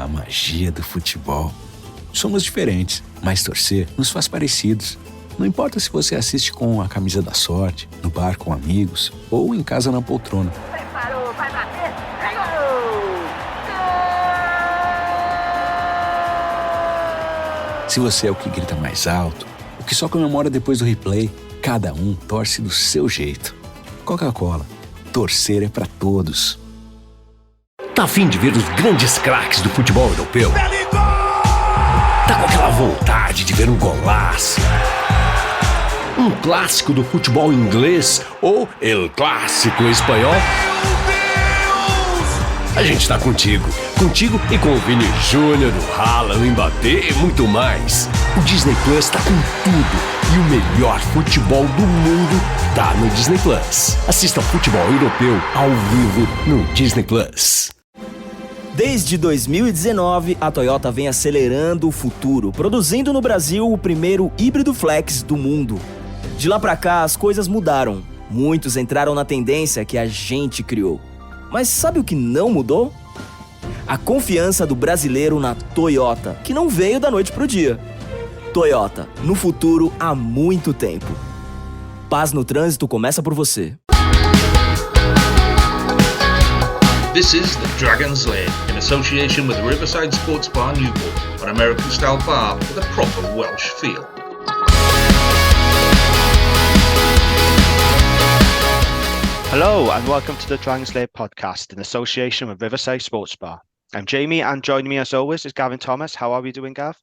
a magia do futebol. Somos diferentes, mas torcer nos faz parecidos. Não importa se você assiste com a camisa da sorte, no bar com amigos ou em casa na poltrona. Preparou, vai bater, pegou! Se você é o que grita mais alto, o que só comemora depois do replay, cada um torce do seu jeito. Coca-Cola. Torcer é pra todos. Tá a fim de ver os grandes craques do futebol europeu? Tá com aquela vontade de ver um golaço? Um clássico do futebol inglês ou El Clássico espanhol? A gente tá contigo e com o Vini Júnior, o Haaland, o Mbappé e muito mais. O Disney Plus tá com tudo e o melhor futebol do mundo tá no Disney Plus. Assista ao futebol europeu ao vivo no Disney Plus. Desde 2019, a Toyota vem acelerando o futuro, produzindo no Brasil o primeiro híbrido flex do mundo. De lá pra cá, as coisas mudaram. Muitos entraram na tendência que a gente criou. Mas sabe o que não mudou? A confiança do brasileiro na Toyota, que não veio da noite pro dia. Toyota, no futuro há muito tempo. Paz no trânsito começa por você. This is the Dragons Lane, in association with Riverside Sports Bar Newport, an American-style bar with a proper Welsh feel. Hello and welcome to the Dragons Lane podcast in association with Riverside Sports Bar. I'm Jamie and joining me as always is Gavin Thomas. How are we doing, Gav?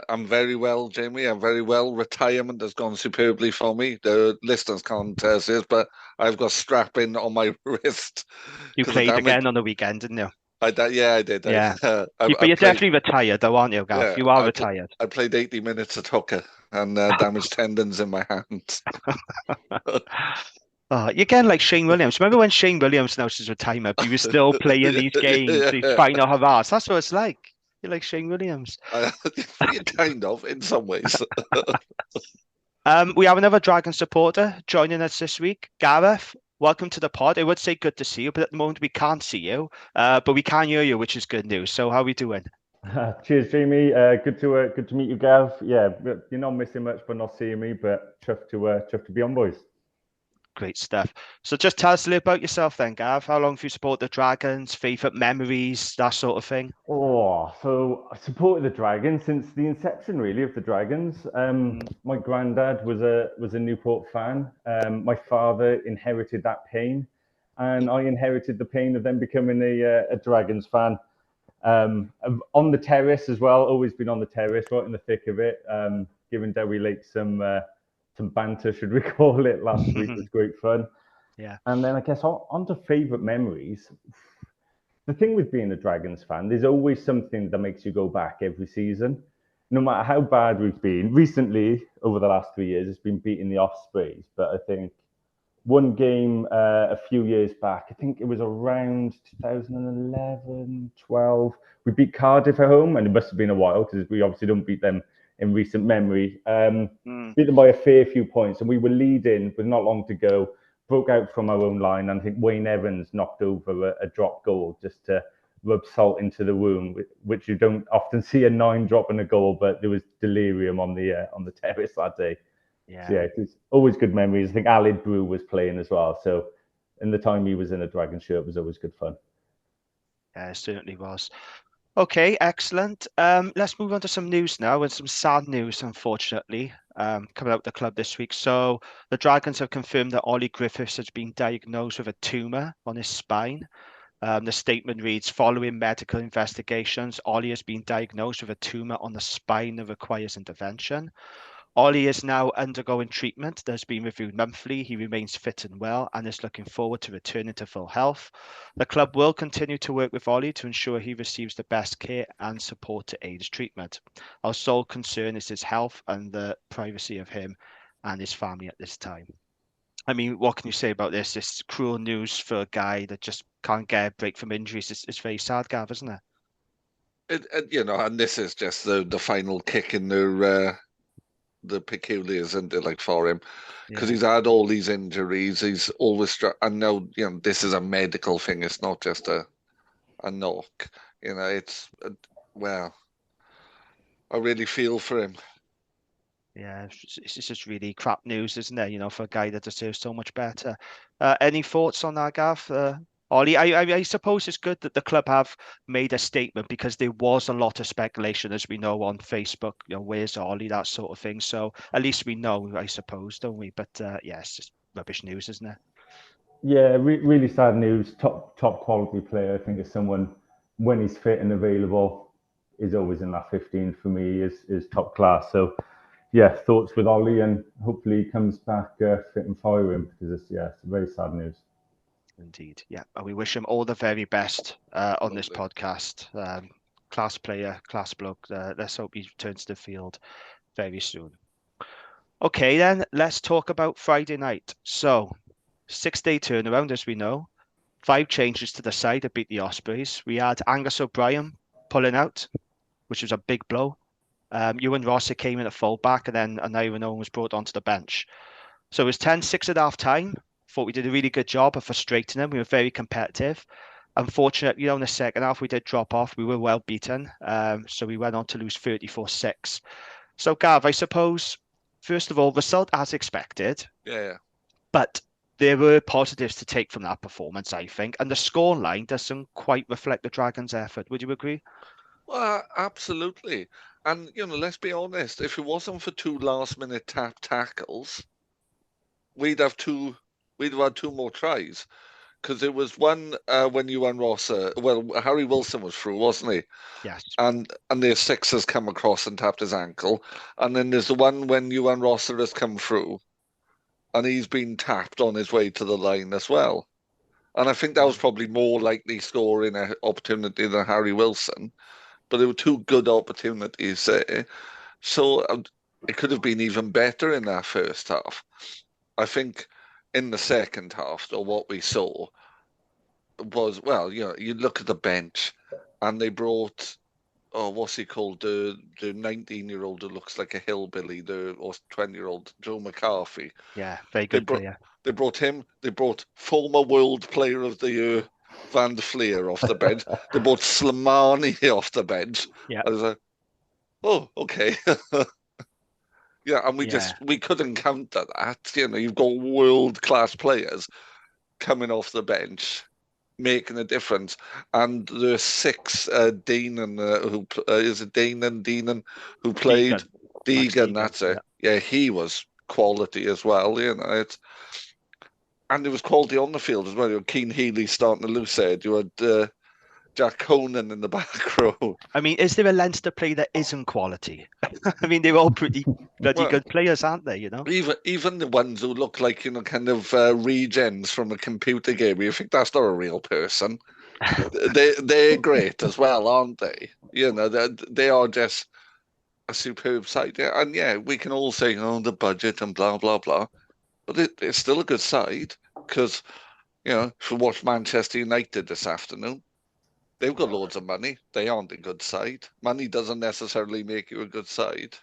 I'm very well, Jamie. I'm very well. Retirement has gone superbly for me. The listeners can't see it, but I've got strapping on my wrist. You played again on the weekend, didn't you? I did. Yeah. But you're definitely retired, though, aren't you, Gav? Yeah, you are retired. I played 80 minutes at hooker and damaged tendons in my hands. Oh, you're getting like Shane Williams. Remember when Shane Williams announced his retirement, but he was still playing these games, these final hurrahs? That's what it's like. You're like Shane Williams. Kind of, in some ways. We have another Dragon supporter joining us this week. Gareth, welcome to the pod. I would say good to see you, but at the moment we can't see you, but we can hear you, which is good news. So how are we doing? Cheers, Jamie. Good to meet you, Gav. Yeah, you're not missing much by not seeing me, but chuffed to be on, boys. Great stuff. So just tell us a little about yourself then, Gav. How long have you supported the Dragons, favourite memories, that sort of thing? Oh, so I supported the Dragons since the inception, really, of the Dragons. My granddad was a Newport fan. My father inherited that pain, and I inherited the pain of then becoming a Dragons fan. On the terrace as well, always been on the terrace, right in the thick of it, giving Derry Lake some banter, should we call it, last week. Was great fun. Yeah. And then I guess on to favourite memories. The thing with being a Dragons fan, there's always something that makes you go back every season. No matter how bad we've been. Recently, over the last 3 years, it's been beating the Ospreys. But I think one game a few years back, I think it was around 2011, 12, we beat Cardiff at home, and it must have been a while because we obviously don't beat them in recent memory. Beat them by a fair few points, and we were leading with not long to go, broke out from our own line, and I think Wayne Evans knocked over a drop goal just to rub salt into the wound, which you don't often see a 9 dropping a goal, but there was delirium on the terrace that day. Yeah. So, it was always good memories. I think Alid Brew was playing as well, so in the time he was in a Dragon shirt, it was always good fun. Yeah, it certainly was. Okay, excellent. Let's move on to some news now, and some sad news, unfortunately, coming out of the club this week. So the Dragons have confirmed that Ollie Griffiths has been diagnosed with a tumour on his spine. The statement reads, following medical investigations, Ollie has been diagnosed with a tumour on the spine that requires intervention. Ollie is now undergoing treatment that has been reviewed monthly. He remains fit and well and is looking forward to returning to full health. The club will continue to work with Ollie to ensure he receives the best care and support to aid his treatment. Our sole concern is his health and the privacy of him and his family at this time. I mean, what can you say about this? It's cruel news for a guy that just can't get a break from injuries. It's very sad, Gav, isn't it? And this is just the final kick in the peculiars, isn't it, like, for him, because he's had all these injuries. He's always I know, this is a medical thing. It's not just a knock. It's well, I really feel for him. Yeah, it's just really crap news, isn't it? For a guy that deserves so much better. Any thoughts on that, Gav? Ollie, I suppose it's good that the club have made a statement because there was a lot of speculation, as we know, on Facebook. Where's Ollie, that sort of thing. So at least we know, I suppose, don't we? But yeah, it's just rubbish news, isn't it? Yeah, really sad news. Top quality player. I think is someone when he's fit and available is always in that 15 for me. Is top class. So yeah, thoughts with Ollie, and hopefully he comes back fit and firing because it's very sad news. Indeed, yeah. And we wish him all the very best on this Lovely. podcast. Class player, class bloke. Let's hope he returns to the field very soon. Okay, then let's talk about Friday night. So, 6-day turnaround, as we know. 5 changes to the side to beat the Ospreys. We had Angus O'Brien pulling out, which was a big blow. Ewan Rosser came in at fullback, and then Aneurin Owen was brought onto the bench. So it was 10-6 at half time. Thought we did a really good job of frustrating them. We were very competitive. Unfortunately, in the second half, we did drop off. We were well beaten. So we went on to lose 34-6. So, Gav, I suppose, first of all, result as expected. Yeah. But there were positives to take from that performance, I think. And the scoreline doesn't quite reflect the Dragons' effort. Would you agree? Well, absolutely. And, let's be honest, if it wasn't for 2 last-minute tackles, we'd have had 2 more tries. Because there was one when Ewan Rosser, Harry Wilson was through, wasn't he? Yes. And their 6 has come across and tapped his ankle. And then there's the one when Ewan Rosser has come through and he's been tapped on his way to the line as well. And I think that was probably more likely scoring an opportunity than Harry Wilson. But there were 2 good opportunities there. So it could have been even better in that first half. I think in the second half, though, what we saw was, you look at the bench and they brought, what's he called? The 19-year-old who looks like a hillbilly, or 20-year-old Joe McCarthy. Yeah, very good player. They brought him. They brought former World Player of the Year Van der Fleer off the bench. They brought Slimani off the bench. Yeah. I was like, oh, okay. Yeah, and we couldn't counter that. You've got world-class players coming off the bench, making a difference. And the 6, Deanan, who is it Deanan, who played Deegan, that's it. Yeah, he was quality as well. And there was quality on the field as well. You had Keane Healy starting the loose head. You had Jack Conan in the back row. I mean, is there a Leinster player that isn't quality? I mean, they're all pretty bloody good players, aren't they? Even the ones who look like kind of regens from a computer game. You think that's not a real person? They're great as well, aren't they? They are just a superb side. Yeah, and we can all say, the budget and blah blah blah, but it's still a good side because if you watch Manchester United this afternoon. They've got loads of money. They aren't a good side. Money doesn't necessarily make you a good side.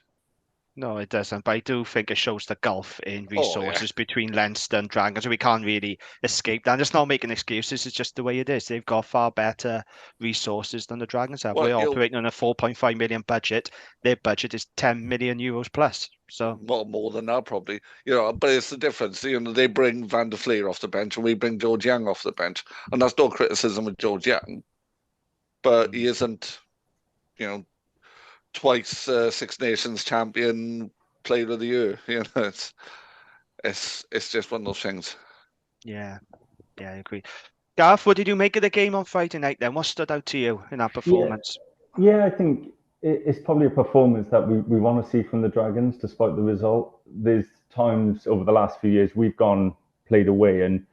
No, it doesn't. But I do think it shows the gulf in resources between Leinster and Dragons. We can't really escape that. And it's not making excuses. It's just the way it is. They've got far better resources than the Dragons have. We're operating on a 4.5 million budget. Their budget is 10 million euros plus. So more than that, probably. But it's the difference. They bring Van der Fleer off the bench and we bring George Young off the bench. And that's no criticism of George Young. But he isn't, twice Six Nations champion, player of the year. It's just one of those things. Yeah, I agree. Gareth, what did you make of the game on Friday night then? What stood out to you in that performance? Yeah, I think it's probably a performance that we want to see from the Dragons, despite the result. There's times over the last few years we've played away, and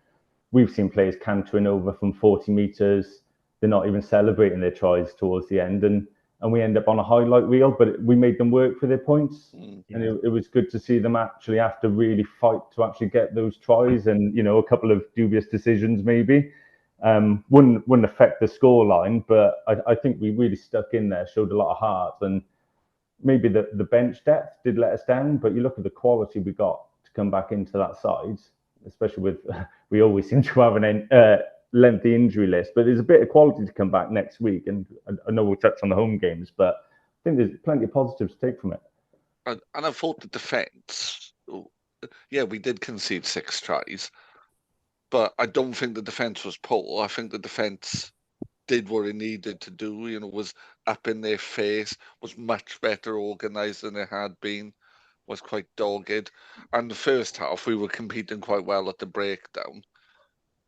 we've seen players cantering over from 40 metres. They're not even celebrating their tries towards the end, and we end up on a highlight reel, but we made them work for their points. Yeah. And it was good to see them actually have to really fight to actually get those tries, and a couple of dubious decisions maybe wouldn't affect the scoreline, but I think we really stuck in there, showed a lot of heart, and maybe the bench depth did let us down, but you look at the quality we got to come back into that side, especially with we always seem to have lengthy injury list, but there's a bit of quality to come back next week. And I know we'll touch on the home games, but I think there's plenty of positives to take from it. And I thought the defence, yeah, we did concede 6 tries, but I don't think the defence was poor. I think the defence did what it needed to do, was up in their face, was much better organised than it had been, was quite dogged. And the first half, we were competing quite well at the breakdown.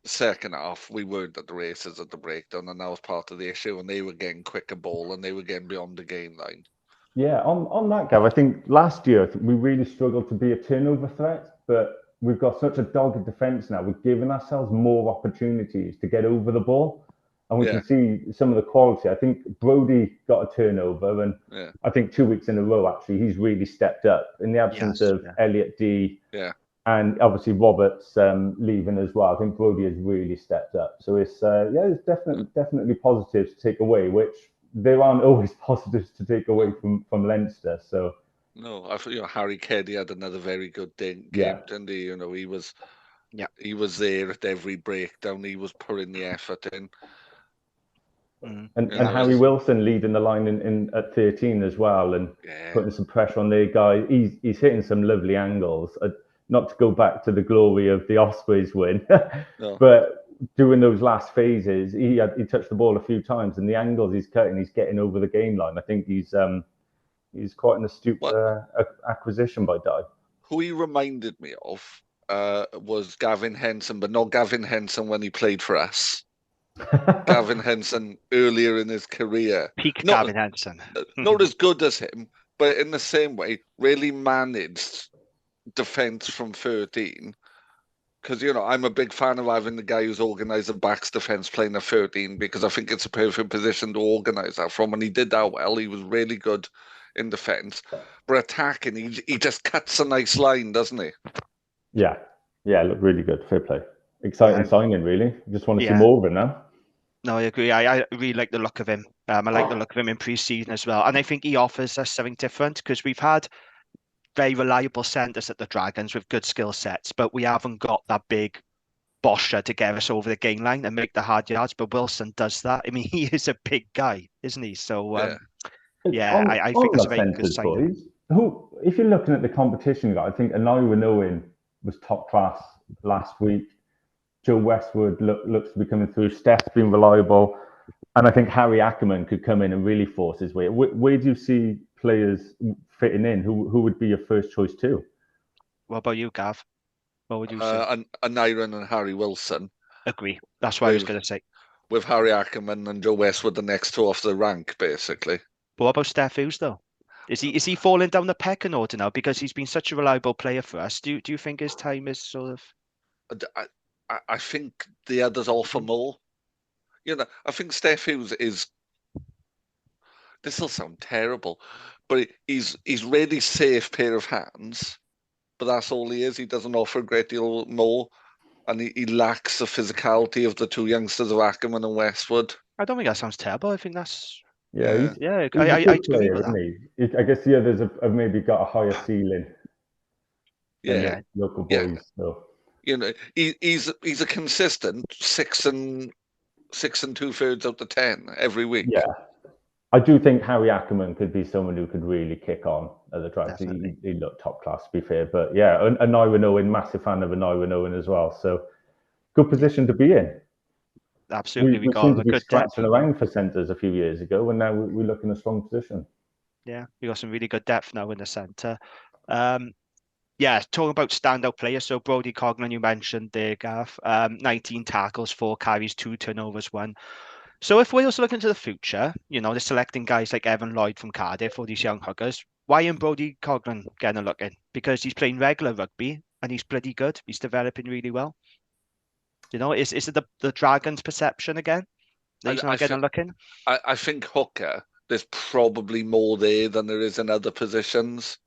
The second half, we weren't at the races at the breakdown, and that was part of the issue, and they were getting quicker ball, and they were getting beyond the game line. Yeah, on that, Gav, I think last year we really struggled to be a turnover threat, but we've got such a dogged defence now. We're giving ourselves more opportunities to get over the ball, and we can see some of the quality. I think Brodie got a turnover, and I think 2 weeks in a row, actually, he's really stepped up. In the absence of Elliot D, and obviously Roberts leaving as well, I think Brodie has really stepped up. So it's there's definitely positives to take away, which there aren't always positives to take away from Leinster. So no, I thought Harry Keddy had another very good game, didn't he? He was there at every breakdown. He was putting the effort in. And Harry Wilson leading the line in at 13 as well, and putting some pressure on their guy. He's hitting some lovely angles. Not to go back to the glory of the Ospreys win, but doing those last phases, he touched the ball a few times, and the angles he's cutting, he's getting over the game line. I think he's quite an astute acquisition by Dye. Who he reminded me of was Gavin Henson, but not Gavin Henson when he played for us. Gavin Henson earlier in his career. Gavin Henson. Not as good as him, but in the same way, really managed defence from 13. Because, I'm a big fan of having the guy who's organised the backs defence playing at 13, because I think it's a perfect position to organise that from, and he did that well. He was really good in defence. But attacking, he just cuts a nice line, doesn't he? Yeah, looked really good. Fair play. Exciting signing, really. Just want to see more of it now. No, I agree. I really like the look of him. I like the look of him in pre-season as well. And I think he offers us something different, because we've had very reliable centres at the Dragons with good skill sets, but we haven't got that big bosher to get us over the game line and make the hard yards. But Wilson does that. I mean, he is a big guy, isn't he? So, I think that's a very good sign. If you're looking at the competition, I think Anaira Owen was top class last week. Joe Westwood looks to be coming through. Steph's been reliable. And I think Harry Ackerman could come in and really force his way. Where do you see players fitting in? Who would be your first choice too? What about you, Gav? What would you say? Anaira and Harry Wilson. Agree. That's what I was going to say. With Harry Ackerman and Joe Westwood the next two off the rank, basically. But what about Steph Hughes, though? Is he falling down the pecking order now because he's been such a reliable player for us? Do you think his time is sort of? I think the others offer more. I think Steph Hughes is. This will sound terrible, but he's really safe pair of hands. But that's all he is. He doesn't offer a great deal more, and he lacks the physicality of the two youngsters of Ackerman and Westwood. I don't think that sounds terrible. I think that's. I agree with that. I guess the others have maybe got a higher ceiling. Local boys. So. He's a consistent 6 and 2/3 out of 10 every week. Yeah, I do think Harry Ackerman could be someone who could really kick on at the Dragons. He looked top class, to be fair. But Anaira Owen, massive fan of Anaira Owen as well. So good position to be in. Absolutely, we seemed to be scratching around for centres a few years ago, and now we look in a strong position. Yeah, we got some really good depth now in the centre. Talking about standout players. So Brodie Coglan, you mentioned there, Gav. 19 tackles, 4 carries, 2 turnovers, 1. So if Wales are looking to the future, they're selecting guys like Evan Lloyd from Cardiff or these young hookers. Why isn't Brodie Coglan getting a look in? Because he's playing regular rugby and he's bloody good. He's developing really well. Is it the Dragons' perception again that he's not getting a look in? I think hooker, there's probably more there than there is in other positions.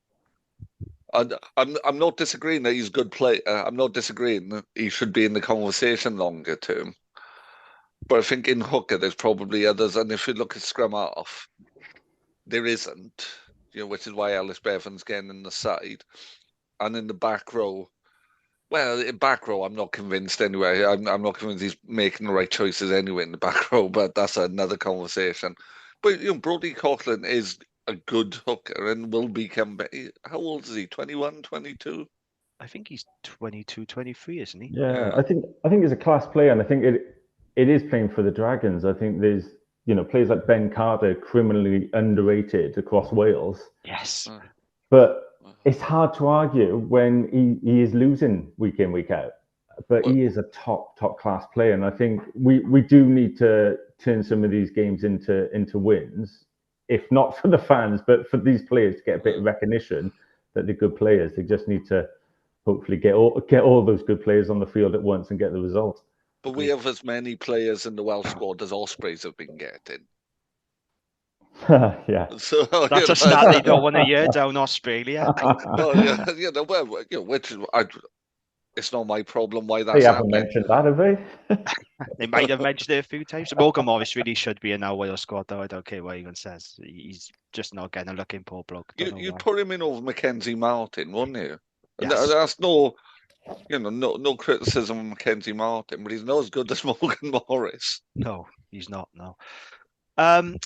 I'm not disagreeing that he's a good player. I'm not disagreeing that he should be in the conversation longer term. But I think in hooker, there's probably others. And if you look at scrum half, there isn't, which is why Ellis Bevan's getting in the side. And in the back row, Well, in back row, I'm not convinced anyway. I'm not convinced he's making the right choices anyway in the back row, but that's another conversation. But Brody Coughlin is a good hooker and will become. How old is he? 21, 22? I think he's 22, 23, isn't he? Yeah, Yeah. I think he's a class player, and I think it is playing for the Dragons. I think there's players like Ben Carter criminally underrated across Wales, Yes. but it's hard to argue when he is losing week in, week out. But he is a top class player, and I think we do need to turn some of these games into wins, if not for the fans, but for these players to get a bit of recognition that they're good players. They just need to hopefully get all those good players on the field at once and get the result. But we have as many players in the Welsh squad as Ospreys have been getting. Yeah. So That's a stat they don't want to hear down Australia. which it's not my problem why They that's haven't happening. mentioned that, have they? They might have mentioned it a few times. Morgan Morris really should be in our Wales squad, though. I don't care what anyone says. He's just not getting a look in, poor bloke. You'd put him in over Mackenzie Martin, wouldn't you? And Yes. that's no criticism of Mackenzie Martin, but he's not as good as Morgan Morris. No, he's not. No.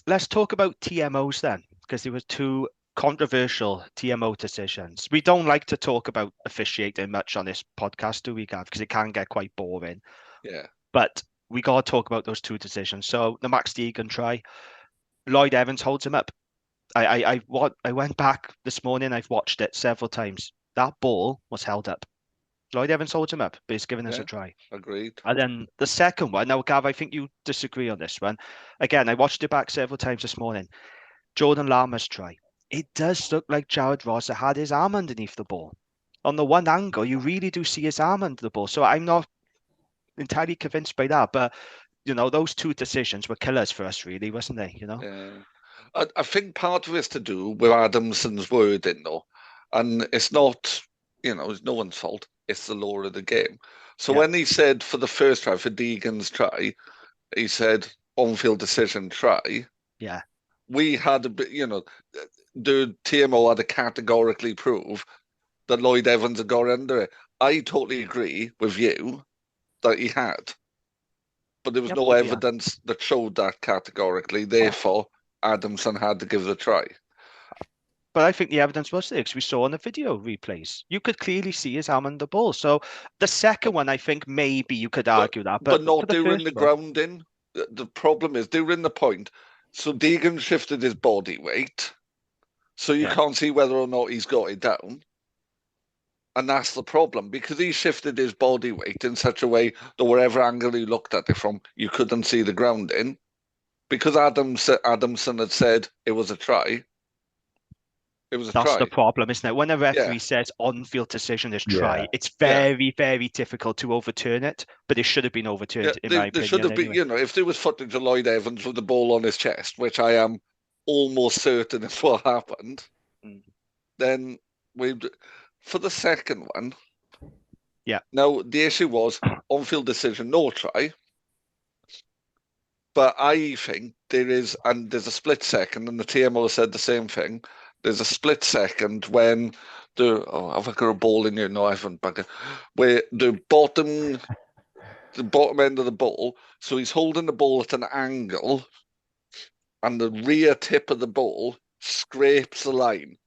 Let's talk about TMOs then, because there were two controversial TMO decisions. We don't like to talk about officiating much on this podcast, do we, Gav? Because it can get quite boring. Yeah. But we got to talk about those two decisions. So the Max Deegan try, Lloyd Evans holds him up. I went back this morning. I've watched it several times. That ball was held up. Lloyd Evans holds him up, but he's given us a try. Agreed. And then the second one, now, Gav, I think you disagree on this one. Again, I watched it back several times this morning. Jordan Lama's try. It does look like Jared Rosser had his arm underneath the ball. On the one angle, you really do see his arm under the ball. So I'm not entirely convinced by that. But, those two decisions were killers for us, really, wasn't they? Yeah. I think part of it's to do with Adamson's wording, though. And it's not, it's no one's fault. It's the law of the game. So when he said for the first try, for Deegan's try, he said on-field decision try. Yeah. We had a bit, the TMO had to categorically prove that Lloyd Evans had got under it. I totally agree with you that he had. But there was no evidence that showed that categorically. Therefore, Adamson had to give the try. But I think the evidence was there because we saw on the video replays. You could clearly see his arm on the ball. So the second one, I think maybe you could argue that. But not during the grounding. The problem is during the point. So Deegan shifted his body weight. So you can't see whether or not he's got it down. And that's the problem because he shifted his body weight in such a way that wherever angle you looked at it from, you couldn't see the grounding. Because Adamson had said it was a try. It was a try. That's the problem, isn't it? When a referee says on-field decision is try, it's very, very difficult to overturn it. But it should have been overturned, in my opinion. There should have been, if there was footage of Lloyd Evans with the ball on his chest, which I am almost certain is what happened, then for the second one. Yeah. Now, the issue was on-field decision, no try. But I think there's a split second, and the TMO said the same thing. There's a split second when have I got a ball in here? No, I haven't. Where the bottom end of the ball, so he's holding the ball at an angle, and the rear tip of the ball scrapes the line.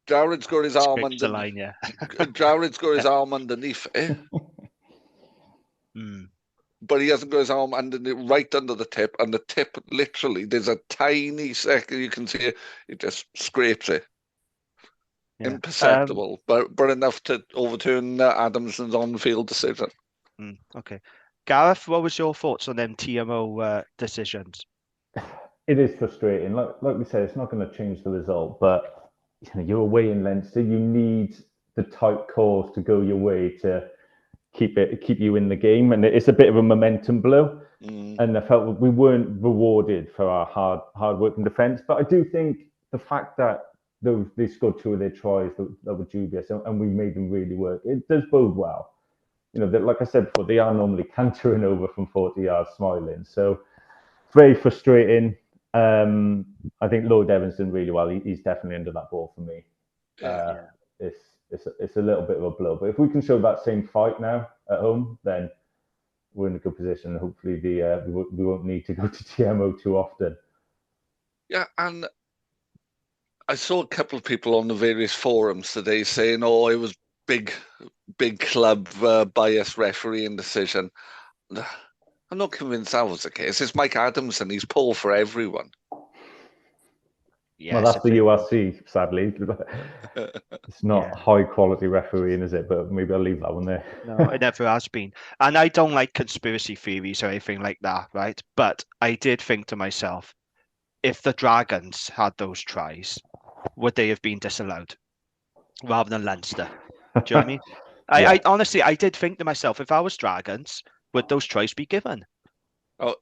Jared's got his arm underneath. The line, yeah. Jared's got his arm underneath it. But he hasn't got his arm right under the tip, and the tip literally, there's a tiny second you can see it just scrapes it. Yeah. Imperceptible, but enough to overturn Adamson's on-field decision. Okay. Gareth, what was your thoughts on them TMO decisions? It is frustrating. Like we said, it's not going to change the result, but you're away in Leinster. You need the tight calls to go your way to keep you in the game, and it's a bit of a momentum blow. And I felt we weren't rewarded for our hard work in defence. But I do think the fact that they scored two of their tries that were dubious, and we made them really work, it does bode well. Like I said before, they are normally cantering over from 40 yards smiling. So very frustrating. I think Lloyd Evans did really well. He's definitely under that ball for me. it's a little bit of a blow. But if we can show that same fight now at home, then we're in a good position. Hopefully, we won't need to go to TMO too often. Yeah, and I saw a couple of people on the various forums today saying, "Oh, it was big club bias refereeing decision." I'm not convinced that was the case. It's Mike Adams, and he's pulled for everyone. Yes, well, that's the URC, sadly. It's not high quality refereeing, is it? But maybe I'll leave that one there. No, it never has been. And I don't like conspiracy theories or anything like that, right? But I did think to myself, if the Dragons had those tries, would they have been disallowed rather than Leinster? Do you know what I mean? I honestly, I did think to myself, if I was Dragons, would those tries be given? Oh,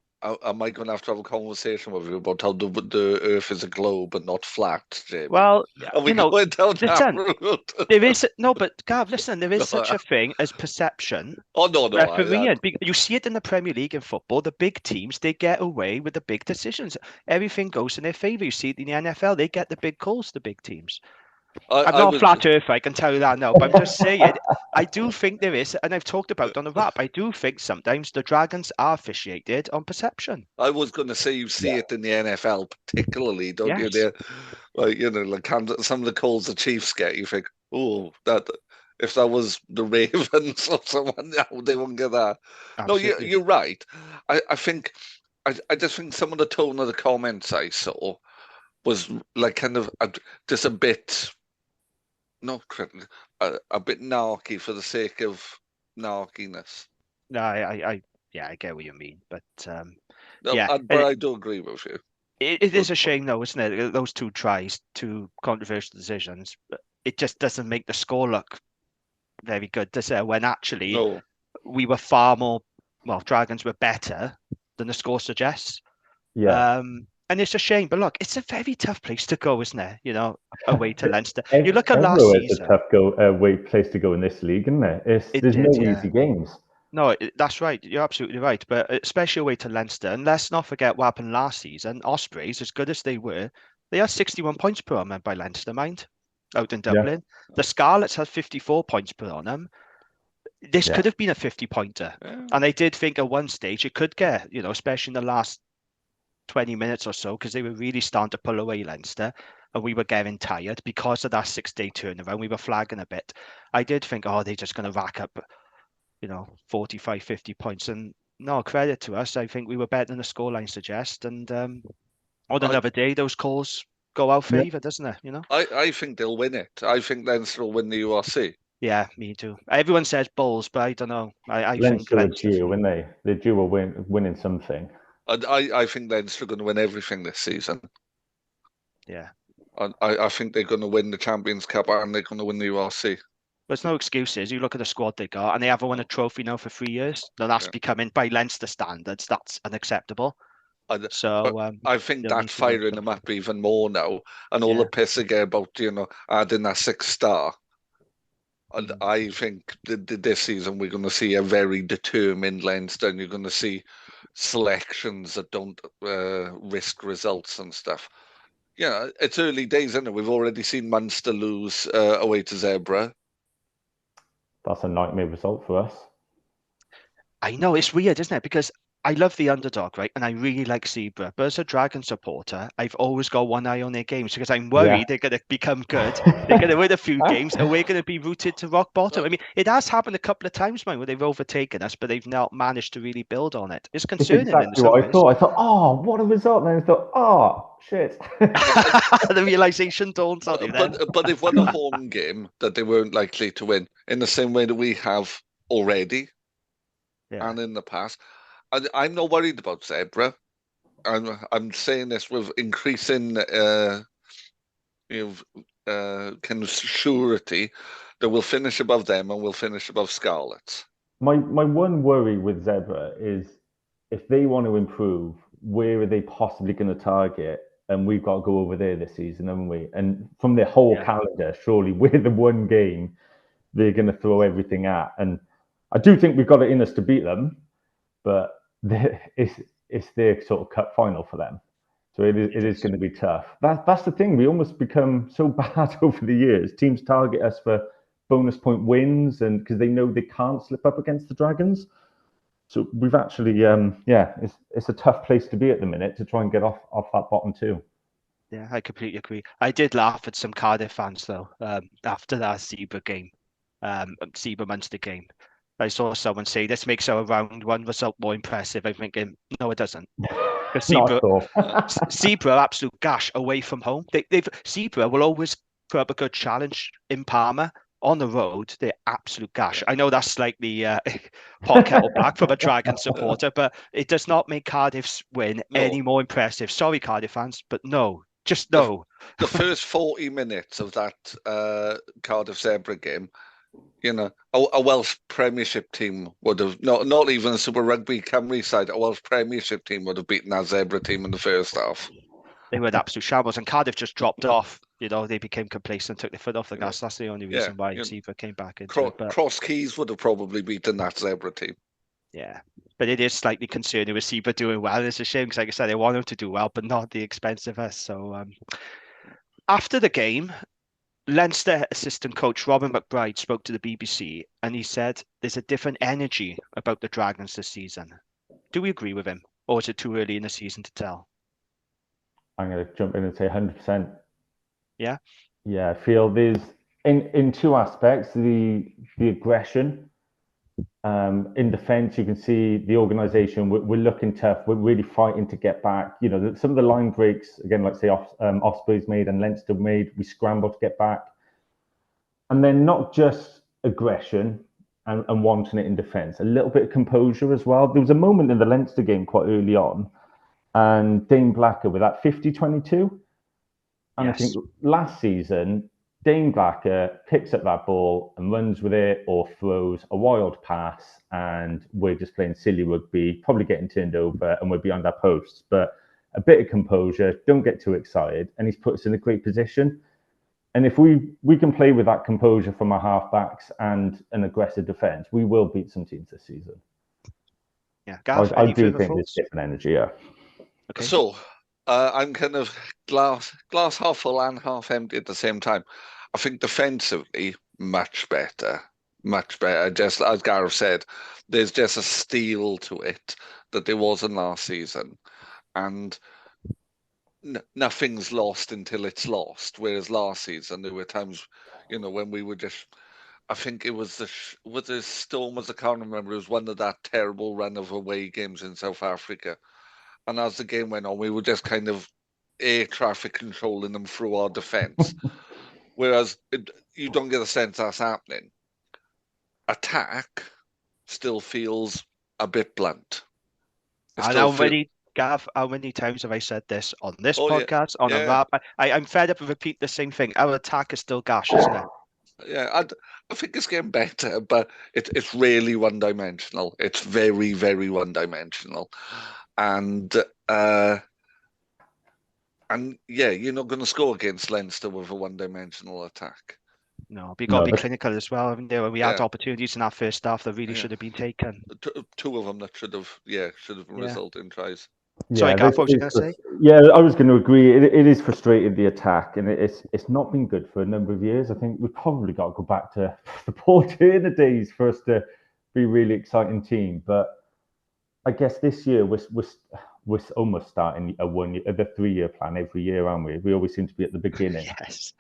am I going to have a conversation with you about how the Earth is a globe but not flat, Jamie? Well, Are we going down that route? There is no, but Gav, listen, there is such a thing as perception. Oh no, refereeing. You see it in the Premier League in football. The big teams, they get away with the big decisions. Everything goes in their favour. You see it in the NFL. They get the big calls. The big teams. I'm not a flat earther, I can tell you that now, but I'm just saying, I do think there is, and I've talked about on the wrap, I do think sometimes the Dragons are officiated on perception. I was going to say you see it in the NFL particularly, don't you? There, like like some of the calls the Chiefs get, you think, oh, that if that was the Ravens or someone, they wouldn't get that. Absolutely. No, you're right. I think, I just think some of the tone of the comments I saw was like kind of just a bit. Not a bit narky for the sake of narkiness. No, I get what you mean, but but I do agree with you. It is a shame, though, isn't it? Those two tries, two controversial decisions. It just doesn't make the score look very good, does it? When actually we were far more. Well, Dragons were better than the score suggests. Yeah. And it's a shame, but look, it's a very tough place to go, isn't it? Away to Leinster. You look at last season. It's a tough place to go in this league, isn't it? There's no easy games. No, that's right. You're absolutely right. But especially away to Leinster, and let's not forget what happened last season. Ospreys, as good as they were, they had 61 points per annum by Leinster, mind, out in Dublin. Yeah. The Scarlets had 54 points per annum. This could have been a 50-pointer. Yeah. And I did think at one stage it could get, especially in the last 20 minutes or so, because they were really starting to pull away Leinster and we were getting tired because of that 6-day turnaround. We were flagging a bit. I did think, they're just going to rack up, 45, 50 points. And no, credit to us. I think we were better than the scoreline suggests. And on another day, those calls go our favour, doesn't it? I think they'll win it. I think Leinster will win the URC. Yeah, me too. Everyone says Bulls, but I don't know. I think Leinster are due, when they're due a winning something. I think Leinster are going to win everything this season. Yeah. I think they're going to win the Champions Cup and they're going to win the URC. There's no excuses. You look at the squad they got, and they haven't won a trophy now for 3 years. Now that's becoming, by Leinster standards, that's unacceptable. So I think that firing them up even more now, and all the piss again about adding that 6-star. And I think this season we're going to see a very determined Leinster, and you're going to see selections that don't risk results and stuff. Yeah, it's early days, isn't it? We've already seen Munster lose away to Zebra. That's a nightmare result for us. I know, it's weird, isn't it? Because I love the underdog, right? And I really like Zebra. But as a Dragon supporter, I've always got one eye on their games because I'm worried they're going to become good. They're going to win a few games and we're going to be rooted to rock bottom. I mean, it has happened a couple of times, man, where they've overtaken us, but they've not managed to really build on it. It's concerning. That's exactly what I thought. I thought, what a result. And then I thought, shit. The realisation dawns on you then. But they've won a home game that they weren't likely to win in the same way that we have already and in the past. I'm not worried about Zebra. I'm saying this with increasing kind of surety that we'll finish above them and we'll finish above Scarlets. My one worry with Zebra is if they want to improve, where are they possibly going to target? And we've got to go over there this season, haven't we? And from their whole calendar, surely we're the one game they're going to throw everything at. And I do think we've got it in us to beat them, but it's their sort of cup final for them. So it is going to be tough. That's the thing. We almost become so bad over the years. Teams target us for bonus point wins, and because they know they can't slip up against the Dragons. So we've actually, it's a tough place to be at the minute to try and get off that bottom two. Yeah, I completely agree. I did laugh at some Cardiff fans though, after that Zebra game, Zebra Munster game. I saw someone say this makes our round one result more impressive. I'm thinking, no, it doesn't. Because Zebra, Zebra, absolute gash away from home. Zebra will always put up a good challenge in Parma. On the road, they're absolute gash. I know that's slightly hot kettle black from a Dragon supporter, but it does not make Cardiff's win any more impressive. Sorry, Cardiff fans, but no. Just no. The first 40 minutes of that Cardiff Zebra game, you know, a Welsh Premiership team would have, not even a Super Rugby Cymru side, a Welsh Premiership team would have beaten that Zebra team in the first half. They were an absolute shambles, and Cardiff just dropped off. You know, they became complacent, took their foot off the gas. That's the only reason why Zebra came back into it. But Cross Keys would have probably beaten that Zebra team. Yeah, but it is slightly concerning with Zebra doing well. It's a shame because, like I said, they want them to do well, but not at the expense of us. So after the game, Leinster assistant coach Robin McBride spoke to the BBC and he said there's a different energy about the Dragons this season. Do we agree with him, or is it too early in the season to tell? I'm going to jump in and say 100%. Yeah? Yeah, I feel there's, in two aspects, the aggression. In defence, you can see the organisation, we're looking tough, we're really fighting to get back. You know, some of the line breaks, again, like say Ospreys made and Leinster made, we scrambled to get back. And then not just aggression and wanting it in defence, a little bit of composure as well. There was a moment in the Leinster game quite early on, and Dane Blacker with that 50-22. And yes. I think last season, Dane Blacker picks up that ball and runs with it or throws a wild pass, and we're just playing silly rugby, probably getting turned over, and we're behind our posts. But a bit of composure, don't get too excited, and he's put us in a great position. And if we can play with that composure from our halfbacks and an aggressive defence, we will beat some teams this season. Yeah, Gav, I do think there's different energy, yeah. Okay. So I'm kind of glass half full and half empty at the same time. I think defensively, much better. Just as Gareth said, there's just a steel to it that there wasn't last season. And nothing's lost until it's lost. Whereas last season, there were times, you know, when we were just, I think it was the Stormers, I can't remember, it was one of that terrible run of away games in South Africa. And as the game went on, we were just kind of air traffic controlling them through our defence. Whereas you don't get a sense that's happening. Attack still feels a bit blunt. And how many times have I said this on this podcast, on a rap? I'm fed up of repeat the same thing. Our attack is still gash, isn't it? Yeah, I think it's getting better, but it's really one-dimensional. It's very, very one-dimensional. And yeah, you're not going to score against Leinster with a one-dimensional attack. No, but you've got to be clinical as well, haven't you? We had opportunities in our first half that really should have been taken. Two of them that should have resulted in tries. Sorry, Gav, what was you going to say? Yeah, I was going to agree. It is frustrating, the attack, and it's not been good for a number of years. I think we've probably got to go back to the Paul Turner days for us to be a really exciting team. But I guess this year we're almost starting the 3-year plan every year, aren't we? We always seem to be at the beginning, yes,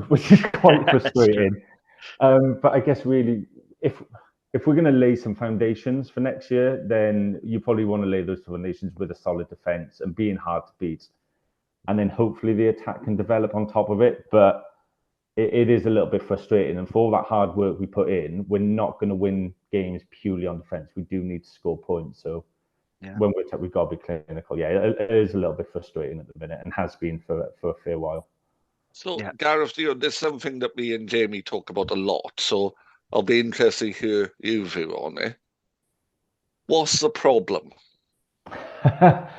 which is quite frustrating. But I guess really, if we're going to lay some foundations for next year, then you probably want to lay those foundations with a solid defence and being hard to beat, and then hopefully the attack can develop on top of it. But it is a little bit frustrating, and for all that hard work we put in, we're not going to win games purely on defence. We do need to score points. So when we've got to be clinical. Yeah, it is a little bit frustrating at the minute, and has been for a fair while. So Gareth, there's something that me and Jamie talk about a lot. So I'll be interested to hear your view on it. What's the problem? You've got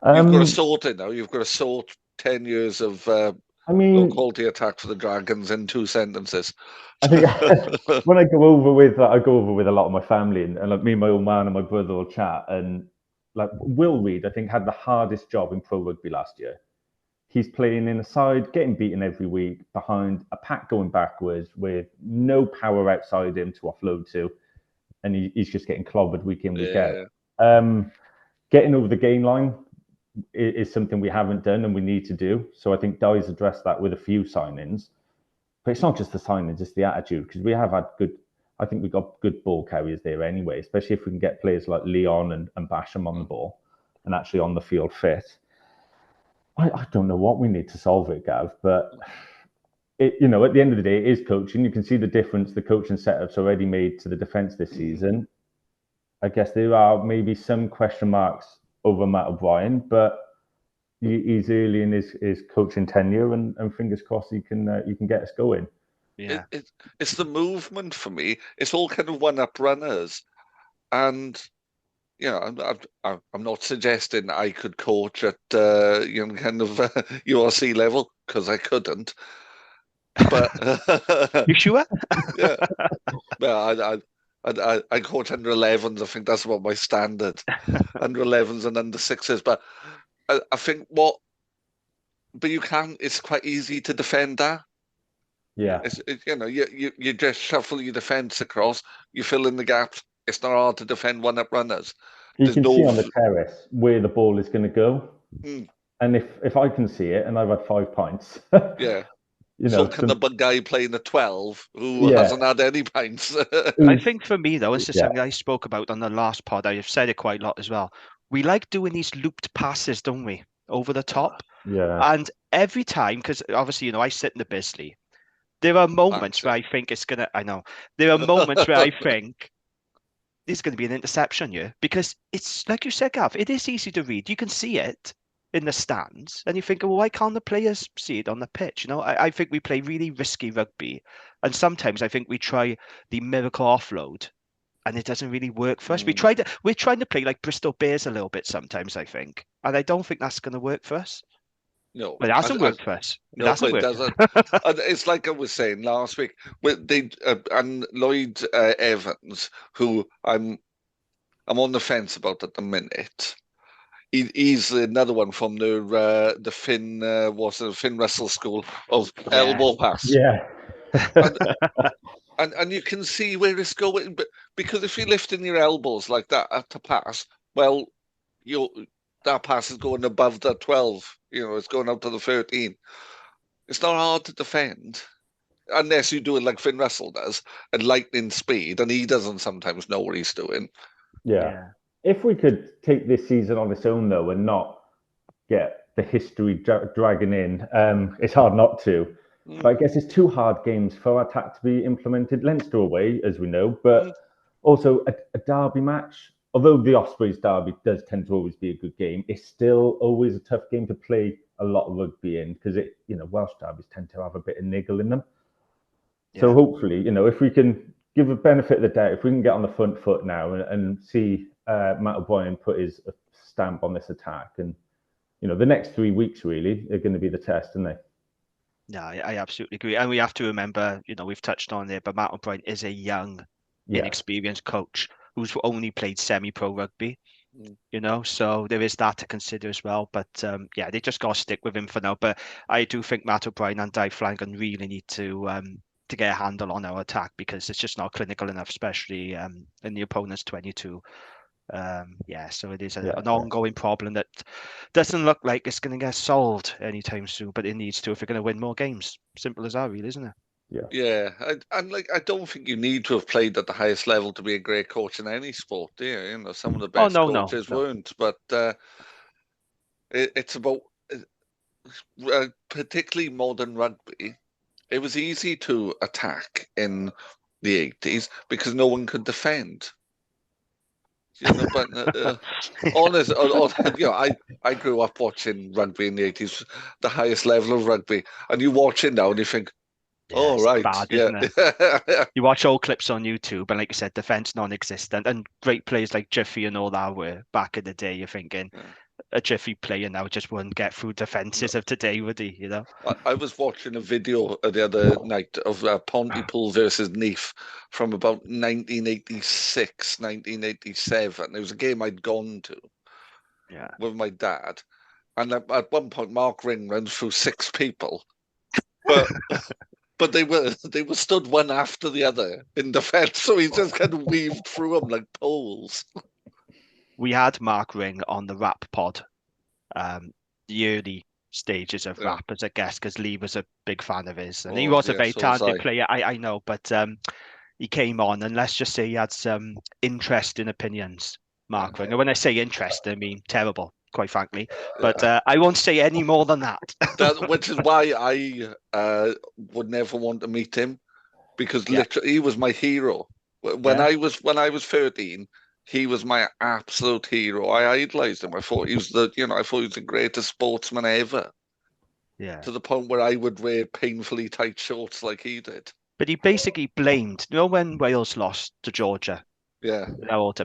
to sort it now. You've got to sort 10 years of low quality attack for the Dragons in 2 sentences. I think when I go over with a lot of my family, and like me and my old man and my brother will chat, and like Will Reid, I think, had the hardest job in pro rugby last year. he's playing in a side, getting beaten every week behind a pack going backwards with no power outside him to offload to, and he's just getting clobbered week in, week out. Getting over the gain line is something we haven't done and we need to do. So I think Dye's addressed that with a few signings. But it's not just the signings, it's the attitude, because we have had good, I think we've got good ball carriers there anyway, especially if we can get players like Leon and Basham on the ball and actually on the field fit. I don't know what we need to solve it, Gav, but at the end of the day, it is coaching. You can see the difference the coaching setup's already made to the defence this season. I guess there are maybe some question marks over Matt O'Brien, but he's early in his coaching tenure, and fingers crossed he can get us going. Yeah, it's the movement for me. It's all kind of one-up runners, and I'm not suggesting I could coach at kind of URC level, because I couldn't. But you sure? Yeah, well, I coach under 11s. I think that's about my standard. Under 11s and under 6s, but I think but you can. It's quite easy to defend that. Yeah, you just shuffle your defence across. You fill in the gaps. It's not hard to defend one-up runners. You can see on the terrace where the ball is going to go, and if I can see it, and I've had 5 pints, yeah. So can the big guy playing at 12 who hasn't had any pints? I think for me, though, this is something I spoke about on the last pod. I've said it quite a lot as well. We like doing these looped passes, don't we? Over the top. Yeah. And every time, because obviously, I sit in the Bisley, there are moments where I think it's going to, I know, there are moments where I think there's going to be an interception here, because it's, like you said, Gav, it is easy to read. You can see it in the stands, and you think, well, why can't the players see it on the pitch? I think we play really risky rugby, and sometimes I think we try the miracle offload, and it doesn't really work for us. We're trying to play like Bristol Bears a little bit sometimes, I think, and I don't think that's going to work for us. No, but it hasn't worked for us. It doesn't. And it's like I was saying last week with and Lloyd Evans, who I'm on the fence about at the minute. He's another one from the Finn Russell School of elbow pass. Yeah. and you can see where it's going, but because if you're lifting your elbows like that to pass, well, that pass is going above the 12. It's going out to the 13. It's not hard to defend unless you do it like Finn Russell does at lightning speed, and he doesn't sometimes know what he's doing. Yeah. If we could take this season on its own, though, and not get the history dragging in, it's hard not to. But I guess it's 2 hard games for our attack to be implemented. Leinster away, as we know, but also a derby match. Although the Ospreys derby does tend to always be a good game, it's still always a tough game to play a lot of rugby in, because Welsh derbies tend to have a bit of niggle in them. Yeah. So hopefully, if we can give a benefit of the doubt, if we can get on the front foot now and see Matt O'Brien put his stamp on this attack, and the next 3 weeks really are going to be the test, aren't they? No, I absolutely agree, and we have to remember, we've touched on there, but Matt O'Brien is a young, inexperienced coach who's only played semi-pro rugby, so there is that to consider as well. But they just got to stick with him for now. But I do think Matt O'Brien and Dai Flanagan really need to get a handle on our attack, because it's just not clinical enough, especially in the opponent's 22. So it is an ongoing problem that doesn't look like it's going to get solved anytime soon, but it needs to if we're going to win more games. Simple as that, really, isn't it? Yeah. I don't think you need to have played at the highest level to be a great coach in any sport, do you? Some of the best coaches weren't, but it's about particularly modern rugby. It was easy to attack in the 80s because no one could defend. But honest, I grew up watching rugby in the 80s, the highest level of rugby, and you watch it now and you think, right. Bad, isn't it? You watch old clips on YouTube, and like you said, defense non-existent, and great players like Jiffy and all that were back in the day. You're thinking a Jiffy player now just wouldn't get through defenses of today, would he? I was watching a video the other night of Pontypool versus Neath from about 1986, 1987. It was a game I'd gone to with my dad. And at one point, Mark Ring runs through 6 people, but but they were stood one after the other in defence, so he just kind of weaved through them like poles. We had Mark Ring on the rap pod, the early stages of rap as a guest, because Lee was a big fan of his, and he was a very so was talented I. player. I know, but he came on, and let's just say he had some interesting opinions, Mark Ring. And when I say interest, I mean terrible, quite frankly. But I won't say any more than that. Which is why I would never want to meet him, because literally he was my hero. When I was 13, he was my absolute hero. I idolized him. I thought he was the greatest sportsman ever. Yeah. To the point where I would wear painfully tight shorts like he did. But he basically blamed, when Wales lost to Georgia, Yeah.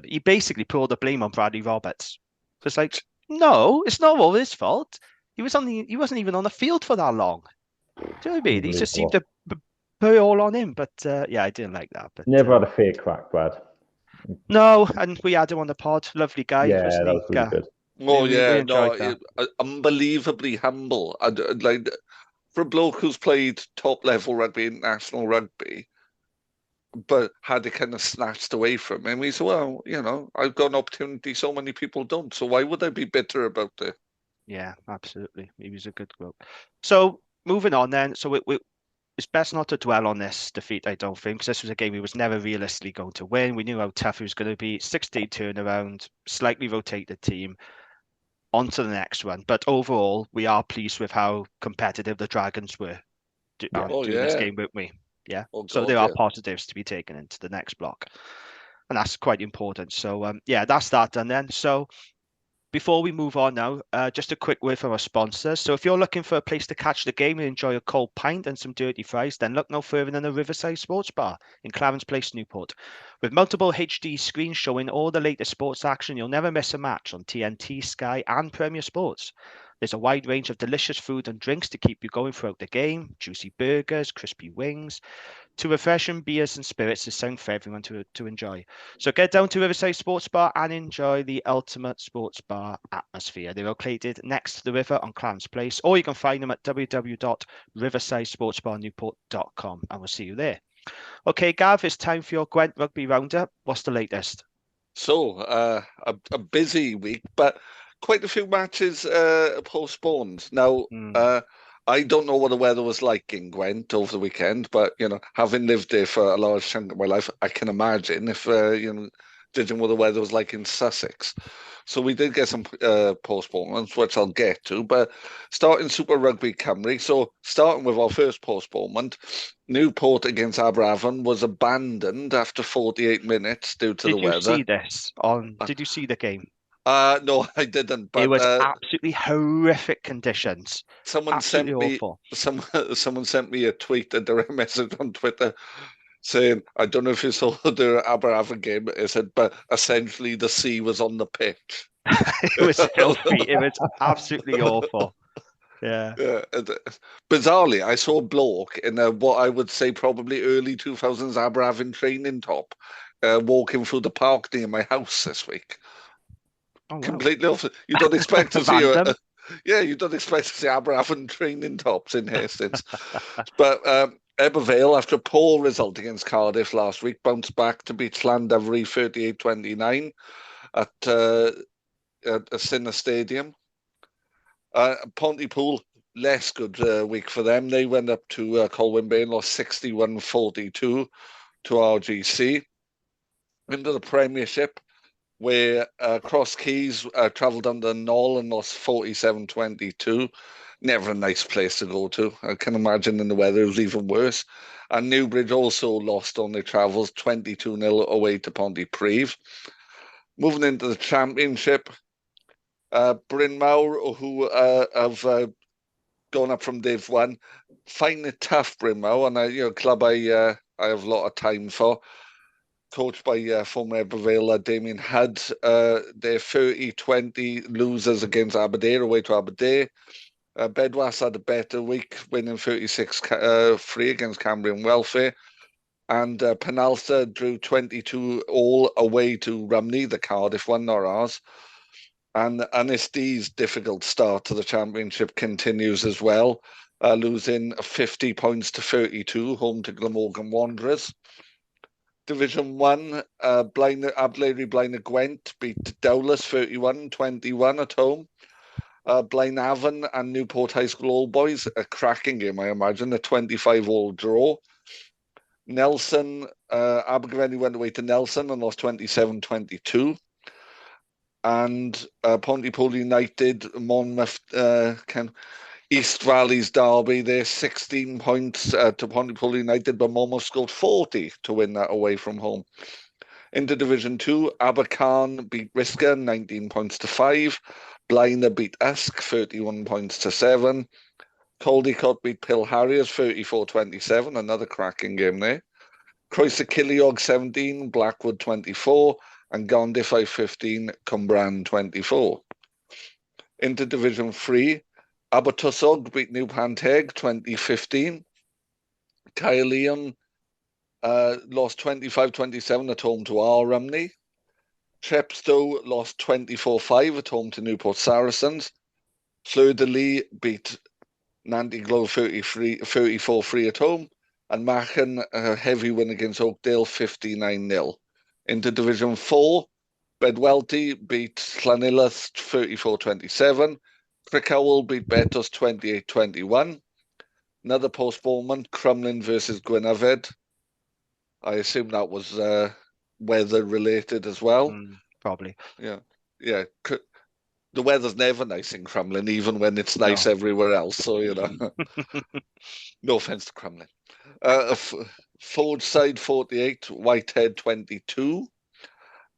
He basically put all the blame on Bradley Roberts. It's like, no, it's not all his fault. He wasn't even on the field for that long. Do you know what I mean? He just seemed to put it all on him. But I didn't like that. But Never had a fair crack, Brad. no, and we had him on the pod. Lovely guy. Yeah, that was really good. We enjoyed that. Unbelievably humble. Like, for a bloke who's played top level rugby, international rugby, but had it kind of snatched away from him. He said, well, I've got an opportunity so many people don't, so why would I be bitter about it? Yeah, absolutely. He was a good bloke. So moving on then. So it's best not to dwell on this defeat, I don't think, because this was a game we was never realistically going to win. We knew how tough it was going to be. 6-day turnaround, slightly rotated team, on to the next one. But overall, we are pleased with how competitive the Dragons were during this game, weren't we? Yeah. So there are positives to be taken into the next block. And that's quite important. So, that's that done then. So before we move on now, just a quick word from our sponsors. So if you're looking for a place to catch the game and enjoy a cold pint and some dirty fries, then look no further than the Riverside Sports Bar in Clarence Place, Newport. With multiple HD screens showing all the latest sports action, you'll never miss a match on TNT, Sky and Premier Sports. There's a wide range of delicious food and drinks to keep you going throughout the game. Juicy burgers, crispy wings, to refreshing beers and spirits is sound for everyone to enjoy. So get down to Riverside Sports Bar and enjoy the ultimate sports bar atmosphere. They're located next to the river on Clarence Place, or you can find them at www.riversidesportsbarnewport.com, and we'll see you there. Okay, Gav, it's time for your Gwent Rugby Roundup. What's the latest? So, a busy week, but quite a few matches postponed. Now, I don't know what the weather was like in Gwent over the weekend, but, having lived there for a large chunk of my life, I can imagine if, judging what the weather was like in Sussex. So we did get some postponements, which I'll get to, but starting Super Rugby Cymru. So starting with our first postponement, Newport against Aberavon was abandoned after 48 minutes due to the weather. Did you see this? Did you see the game? No, I didn't. But it was absolutely horrific conditions. Someone sent me a tweet, a direct message on Twitter, saying, I don't know if you saw the Aberavon game, it said, but essentially the sea was on the pitch. It was filthy. It was absolutely awful. Yeah. Bizarrely, I saw a bloke in what I would say probably early 2000s Aberavon training top walking through the park near my house this week. Oh, wow. Completely off. You don't expect to see you don't expect to see Aberavon training tops in Hastings. But Ebervale, after a poor result against Cardiff last week, bounced back to beat Llandovery 38-29 at Sinner Stadium. Pontypool, less good week for them. They went up to Colwyn Bay and lost 61-42 to RGC. Into the Premiership, where Cross Keys travelled under Knoll and lost 47-22. Never a nice place to go to. I can imagine in the weather it was even worse. And Newbridge also lost on their travels, 22-0 away to Pontypridd. Moving into the Championship, Bryn Mawr, who have gone up from Div 1, find it tough, Bryn Mawr, and a club I have a lot of time for. Coached by former Ebervale Damien Hudd. They're 30-20 losers against Aberdare, away to Aberdare. Bedwas had a better week, winning 36-3 against Cambrian Welfare. And Penalta drew 22-all away to Rumney, the Cardiff one, not ours. And Anisti's difficult start to the championship continues as well, losing 50 points to 32, home to Glamorgan Wanderers. Division 1, Ablairi Blaenau Gwent beat Dowlais 31-21 at home. Blaenavon and Newport High School All Boys, a cracking game, I imagine, a 25-all draw. Nelson, Abergavenny went away to Nelson and lost 27-22. And Pontypool United, Monmouth, East Valley's derby, they're 16 points to Pontypool United, but Monmouth scored 40 to win that away from home. Into Division 2, Abercarn beat Risca 19 points to 5. Blaenau beat Usk 31 points to 7. Caldicot beat Pill Harriers 34-27, another cracking game there. Croeso Kiliog 17, Blackwood 24, and Gondifai 15, Cumbran 24. Into Division 3, Abertwsog beat New Panteg 2015. Caerleon lost 25-27 at home to Rumney. Chepstow lost 24-5 at home to Newport Saracens. Fleur-de-Lis beat Nantyglo 34-3 at home. And Machen, a heavy win against Oakdale, 59-0. Into Division 4, Bedwellty beat Llanilleth 34-27. Crickhowell beat Betos 28-21. Another postponement, Crumlin versus Gwynafed. I assume that was weather-related as well. Probably. Yeah. The weather's never nice in Crumlin, even when it's nice everywhere else. So, no offence to Crumlin. Forge Side 48, Whitehead 22.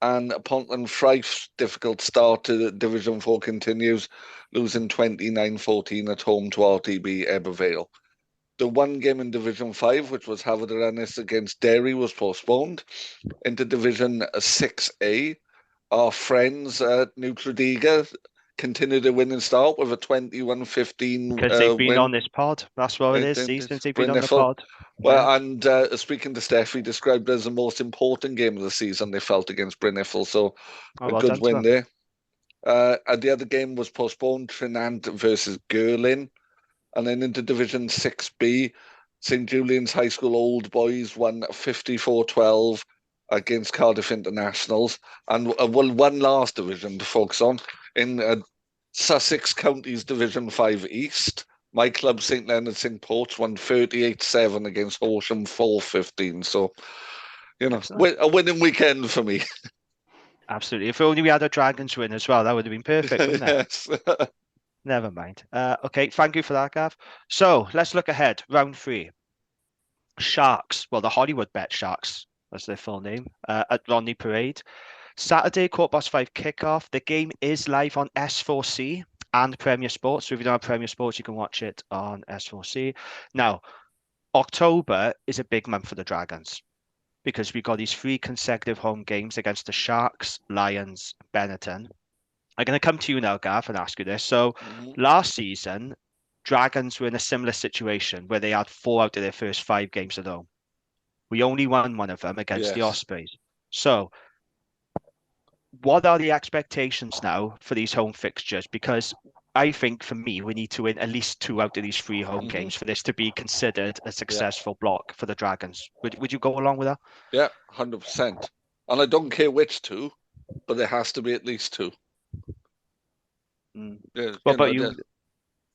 And Pontland Frife's difficult start to Division 4 continues, losing 29-14 at home to RTB Ebervale. The one game in Division 5, which was Haverfordwest against Derry, was postponed. Into Division 6A, our friends at New Tredegar continued their winning start with a 21-15 Because they've been win. on this pod. That's what it is, since they've been on the Brynniffle. pod. Well, and speaking to Steph, he described it as the most important game of the season they felt against Brynniffle, so a good win there. And the other game was postponed, Trinant versus Girlin. And then into Division 6B, St Julian's High School Old Boys won 54-12 against Cardiff Internationals. And one last division to focus on, in Sussex County's Division 5 East, my club, St Leonard St Ports, won 38-7 against Horsham 4-15. So, a winning weekend for me. Absolutely. If only we had a Dragons win as well, that would have been perfect, wouldn't it? Yes. Never mind. Okay, thank you for that, Gav. So let's look ahead. Round 3. Sharks. Well, the Hollywood Bet Sharks, that's their full name, at Rodney Parade. Saturday, 5:15 kickoff. The game is live on S4C and Premier Sports. So if you don't have Premier Sports, you can watch it on S4C. Now, October is a big month for the Dragons because we've got these 3 consecutive home games against the Sharks, Lions, Benetton. I'm going to come to you now, Gav, and ask you this. So last season, Dragons were in a similar situation where they had 4 out of their first 5 games at home. We only won one of them against the Ospreys. So what are the expectations now for these home fixtures? Because I think for me, we need to win at least 2 out of these 3 home games for this to be considered a successful block for the Dragons. Would you go along with that? Yeah, 100%. And I don't care which 2, but there has to be at least 2. What about you?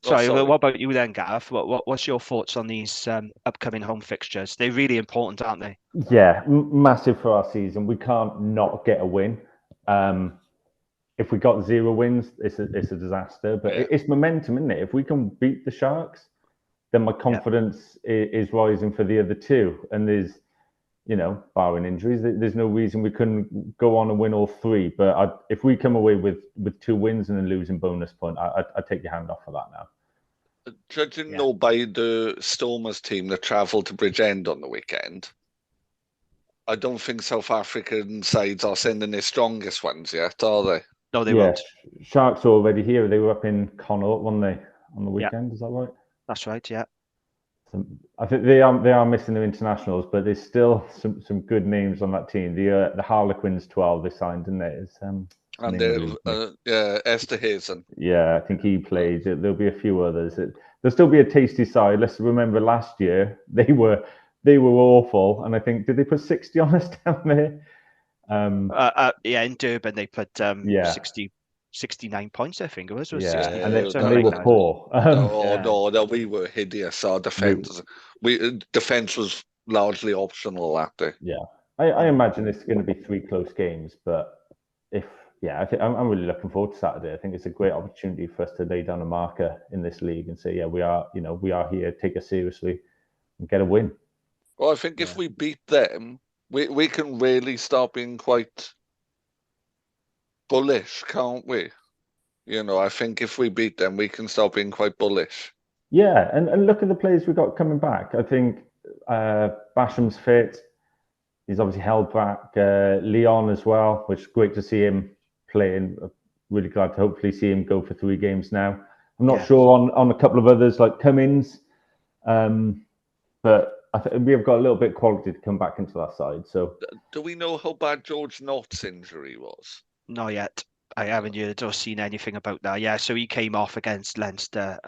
Sorry, what about you then, Gav? What's your thoughts on these upcoming home fixtures? They're really important, aren't they? Yeah, massive for our season. We can't not get a win. If we got 0 wins, it's a disaster. But it's momentum, isn't it? If we can beat the Sharks, then my confidence is rising for the other 2. And there's, barring injuries, there's no reason we couldn't go on and win all 3. But if we come away with 2 wins and a losing bonus point, I'd take your hand off for that now. Judging though by the Stormers team that travelled to Bridgend on the weekend, I don't think South African sides are sending their strongest ones yet, are they? No, they won't. Sharks are already here. They were up in Connaught, weren't they, on the weekend? Is that right? That's right, yeah. So I think they are missing their internationals, but there's still some good names on that team. The Harlequins 12 they signed, didn't they? And Name Esther Hazen. Yeah, I think he played. There'll be a few others. There'll still be a tasty side. Let's remember last year they were awful, and I think did they put 60 on us down there? In Durban they put Yeah. 69 points, I think it was, or Yeah, 60, and they something like were that. poor. No, we were hideous. Our defense was largely optional that day. Yeah, I imagine it's going to be 3 close games, but I think I'm really looking forward to Saturday. I think it's a great opportunity for us to lay down a marker in this league and say, yeah, we are here, take us seriously, and get a win. Well, I think if we beat them, we can really start being quite bullish, can't we? I think if we beat them, we can start being quite bullish. Yeah, and look at the players we've got coming back. I think Basham's fit. He's obviously held back Leon as well, which is great to see him playing. Really glad to hopefully see him go for 3 games now. I'm not sure on a couple of others like Cummins, but I think we have got a little bit of quality to come back into that side. So, do we know how bad George Knott's injury was? Not yet. I haven't heard or seen anything about that. Yeah, so he came off against Leinster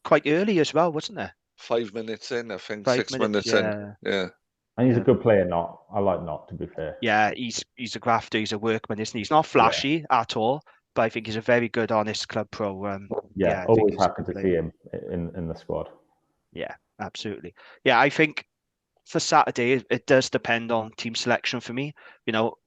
quite early as well, wasn't there? 5 minutes in, I think. 5 6 minutes in. Yeah. And he's a good player, Knott. I like Knott, to be fair. Yeah, he's a grafter. He's a workman, isn't he? He's not flashy at all, but I think he's a very good, honest club pro. Always happy to see him in the squad. Yeah, absolutely. Yeah, I think for Saturday, it does depend on team selection for me.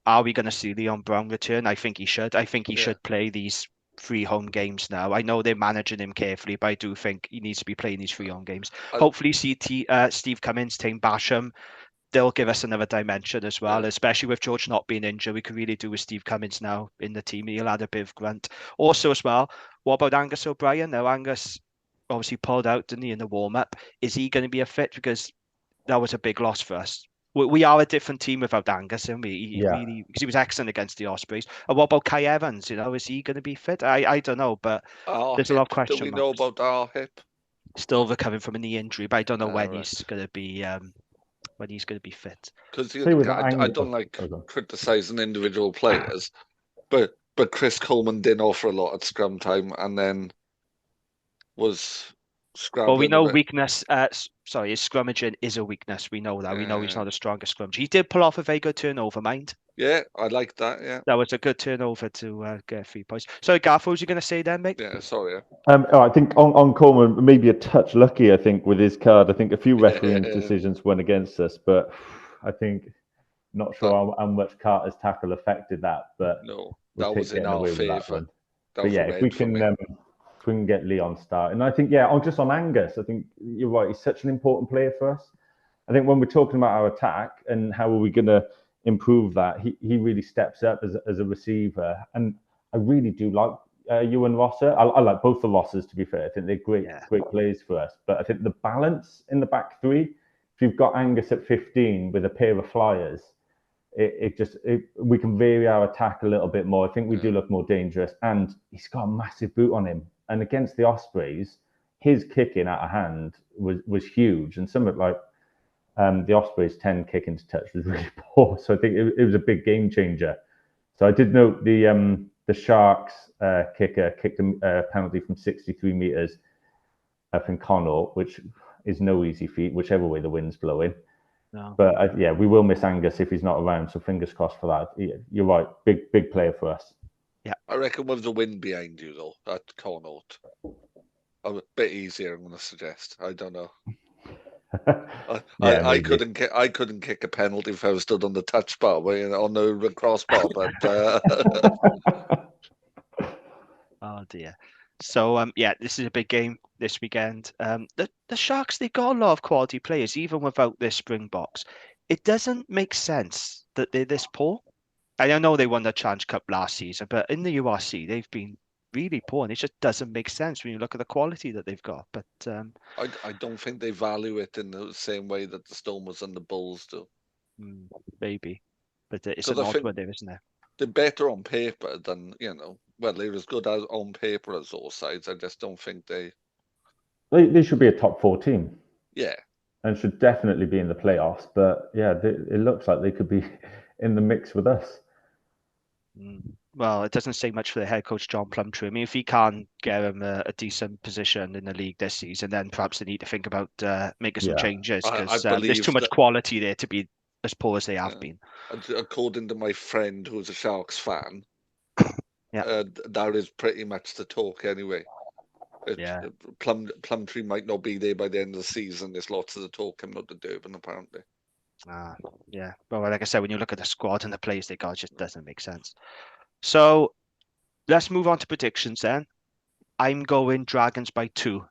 Are we going to see Leon Brown return? I think he should. I think he should play these 3 home games now. I know they're managing him carefully, but I do think he needs to be playing these 3 home games. Hopefully, see Steve Cummins, Tame Basham. They'll give us another dimension as well, especially with George not being injured. We could really do with Steve Cummins now in the team. He'll add a bit of grunt. Also, as well, what about Angus O'Brien? Now, Angus obviously pulled out, didn't he, in the warm-up? Is he going to be a fit? Because that was a big loss for us. We are a different team without Angus, and really, because he was excellent against the Ospreys. And what about Kai Evans? Is he going to be fit? I don't know, but there's a lot of questions. Do we know about our hip? Still recovering from a knee injury, but I don't know when he's going to be fit. Because I don't like criticising individual players, but Chris Coleman didn't offer a lot at scrum time, and then was scrabbling. Well, we know weakness. His scrummaging is a weakness. We know that. We know he's not the strongest scrummager. He did pull off a very good turnover, mind. Yeah, I like that. Yeah, that was a good turnover to get 3 points. So, Garth, what was you going to say then, mate? Yeah, sorry. I think on Coleman, maybe a touch lucky. I think with his card, I think a few refereeing decisions went against us, but I think not sure how much Carter's tackle affected that. But no, that was in our favour. But yeah, if we can get Leon started, and I think just on Angus, I think you're right. He's such an important player for us. I think when we're talking about our attack and how are we going to improve that, he really steps up as a receiver, and I really do like Ewan Rosser. I like both the Rossers, to be fair. I think they're great players for us, but I think the balance in the back 3, if you've got Angus at 15 with a pair of flyers, we can vary our attack a little bit more. I think we do look more dangerous, and he's got a massive boot on him, and against the Ospreys his kicking out of hand was huge, and something like the Ospreys 10 kicking to touch was really poor. So I think it was a big game changer. So I did note the Sharks kicker kicked a penalty from 63 metres from Connaught, which is no easy feat, whichever way the wind's blowing. No. But we will miss Angus if he's not around. So fingers crossed for that. You're right, big player for us. Yeah, I reckon with the wind behind you though, at Connaught, a bit easier. I'm going to suggest. I don't know. I couldn't kick a penalty if I was stood on the touch bar, on the crossbar. But oh dear. So this is a big game this weekend. The Sharks, they've got a lot of quality players, even without their Springboks. It doesn't make sense that they're this poor. And I know they won the Challenge Cup last season, but in the URC they've been really poor, and it just doesn't make sense when you look at the quality that they've got. But I don't think they value it in the same way that the Stormers and the Bulls do. Maybe, but it's an odd one there, isn't there? They're better on paper than they're as good as on paper as those sides. I just don't think they should be a top 4 team. Yeah, and should definitely be in the playoffs. But it looks like they could be in the mix with us. Well, it doesn't say much for the head coach, John Plumtree. I mean, if he can't get him a decent position in the league this season, then perhaps they need to think about making some Yeah. changes I because there's too believe much that, quality there to be as poor as they have uh, been. according to my friend who's a Sharks fan, Yeah. that is pretty much the talk anyway. Yeah. Plumtree might not be there by the end of the season. There's lots of the talk coming out to Durban, apparently. Yeah. But like I said, when you look at the squad and the players they got, it just doesn't make sense. So let's move on to predictions then. I'm going Dragons by 2.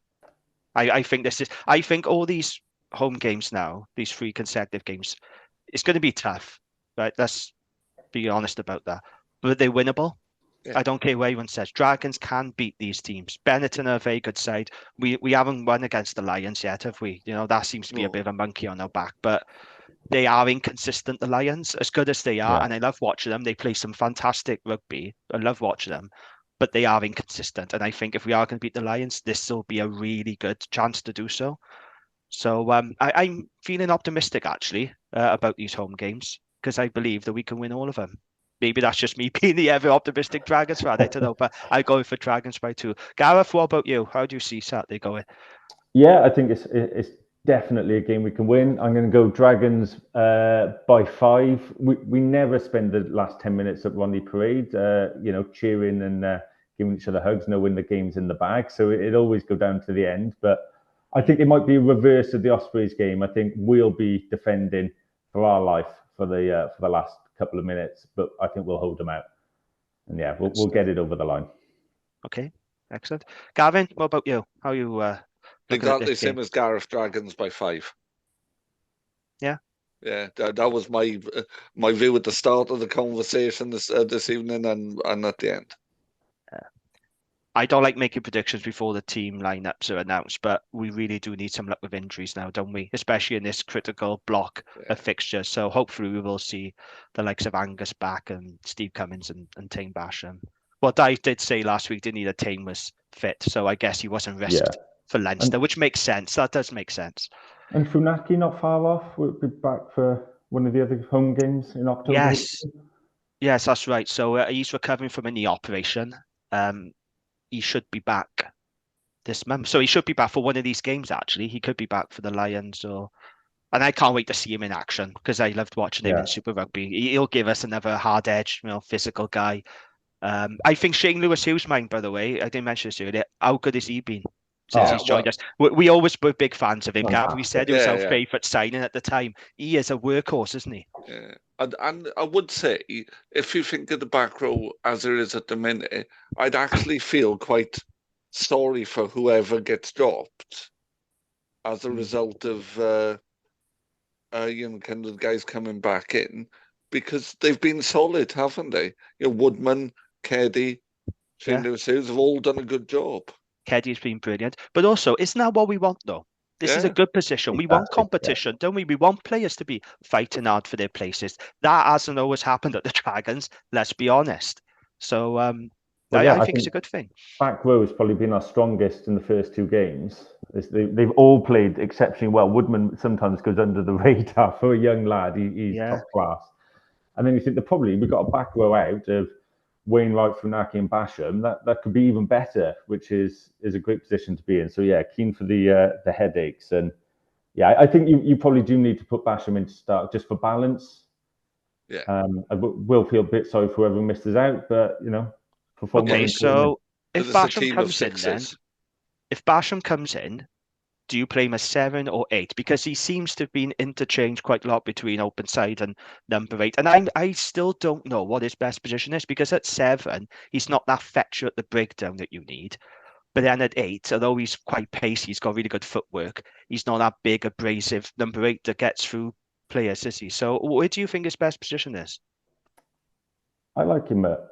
I think I think all these home games now, these 3 consecutive games, it's going to be tough, right? Let's be honest about that. But they're winnable. Yeah. I don't care what anyone says. Dragons can beat these teams. Benetton are a very good side. We haven't won against the Lions yet, have we? You know, that seems to be a bit of a monkey on our back. But they are inconsistent, the Lions, as good as they are. Yeah. And I love watching them. They play some fantastic rugby. I love watching them. But they are inconsistent. And I think if we are going to beat the Lions, this will be a really good chance to do so. So I'm feeling optimistic, actually, about these home games because I believe that we can win all of them. Maybe that's just me being the ever optimistic Dragons fan. I don't know, but I go for Dragons by 2. Gareth, what about you? How do you see Saturday going? Yeah, I think it's definitely a game we can win. I'm going to go Dragons by 5. We never spend the last 10 minutes at Rodney Parade, cheering and giving each other hugs, knowing the game's in the bag. So it always go down to the end. But I think it might be a reverse of the Ospreys game. I think we'll be defending for our life for the last couple of minutes, but I think we'll hold them out. And yeah, we'll get it over the line. Okay, excellent. Gavin, what about you? How are you Exactly the same as Gareth, Dragons by 5. Yeah. Yeah, that was my view at the start of the conversation this evening and at the end. I don't like making predictions before the team lineups are announced, but we really do need some luck with injuries now, don't we? Especially in this critical block of fixtures. So hopefully we will see the likes of Angus back and Steve Cummins and Tane Basham. What I did say last week, didn't he, that Tane was fit, so I guess he wasn't risked for Leinster, which makes sense. That does make sense. And Funaki not far off. We'll be back for one of the other home games in October. Yes, that's right. So he's recovering from a knee operation. He should be back this month. So he should be back for one of these games, actually. He could be back for the Lions and I can't wait to see him in action because I loved watching him in Super Rugby. He'll give us another hard edge, physical guy. I think Shane Lewis-Hughes, by the way, I didn't mention this earlier. How good has he been since he's joined us? We always were big fans of him, Gav. We said he was our favourite signing at the time. He is a workhorse, isn't he? Yeah. And I would say, if you think of the back row as it is at the minute, I'd actually feel quite sorry for whoever gets dropped as a result of kind of guys coming back in, because they've been solid, haven't they? Woodman, Keddy, Shane Lewis-Hughes have all done a good job. Keddy's been brilliant, but also, isn't that what we want though? This is a good position. We want competition, don't we? We want players to be fighting hard for their places. That hasn't always happened at the Dragons, let's be honest. So I think it's a good thing. Back row has probably been our strongest in the first 2 games. They've all played exceptionally well. Woodman sometimes goes under the radar for a young lad. He's top class. And then you think we've got a back row out of Wainwright, Funaki and Basham. That could be even better, which is a great position to be in. So yeah, keen for the headaches. And yeah, I think you probably do need to put Basham in to start just for balance. Yeah. I will feel a bit sorry for whoever misses out, but okay, so if Basham comes in, do you play him as 7 or 8? Because he seems to have been interchanged quite a lot between open side and number 8. And I still don't know what his best position is, because at 7, he's not that fetcher at the breakdown that you need. But then at 8, although he's quite pacey, he's got really good footwork, he's not that big, abrasive number 8 that gets through players, is he? So where do you think his best position is? I like him at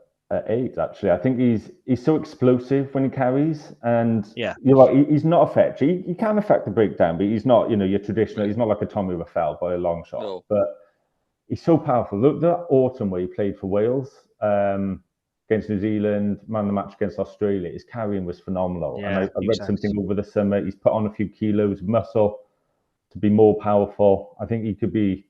8, actually. I think he's so explosive when he carries, and you're right, he's not a fetcher. He can affect the breakdown, but he's not, your traditional. He's not like a Tommy Raffel by a long shot. No. But he's so powerful. Look, that autumn where he played for Wales against New Zealand, man of the match against Australia, his carrying was phenomenal. And I read something over the summer. He's put on a few kilos of muscle to be more powerful. I think he could be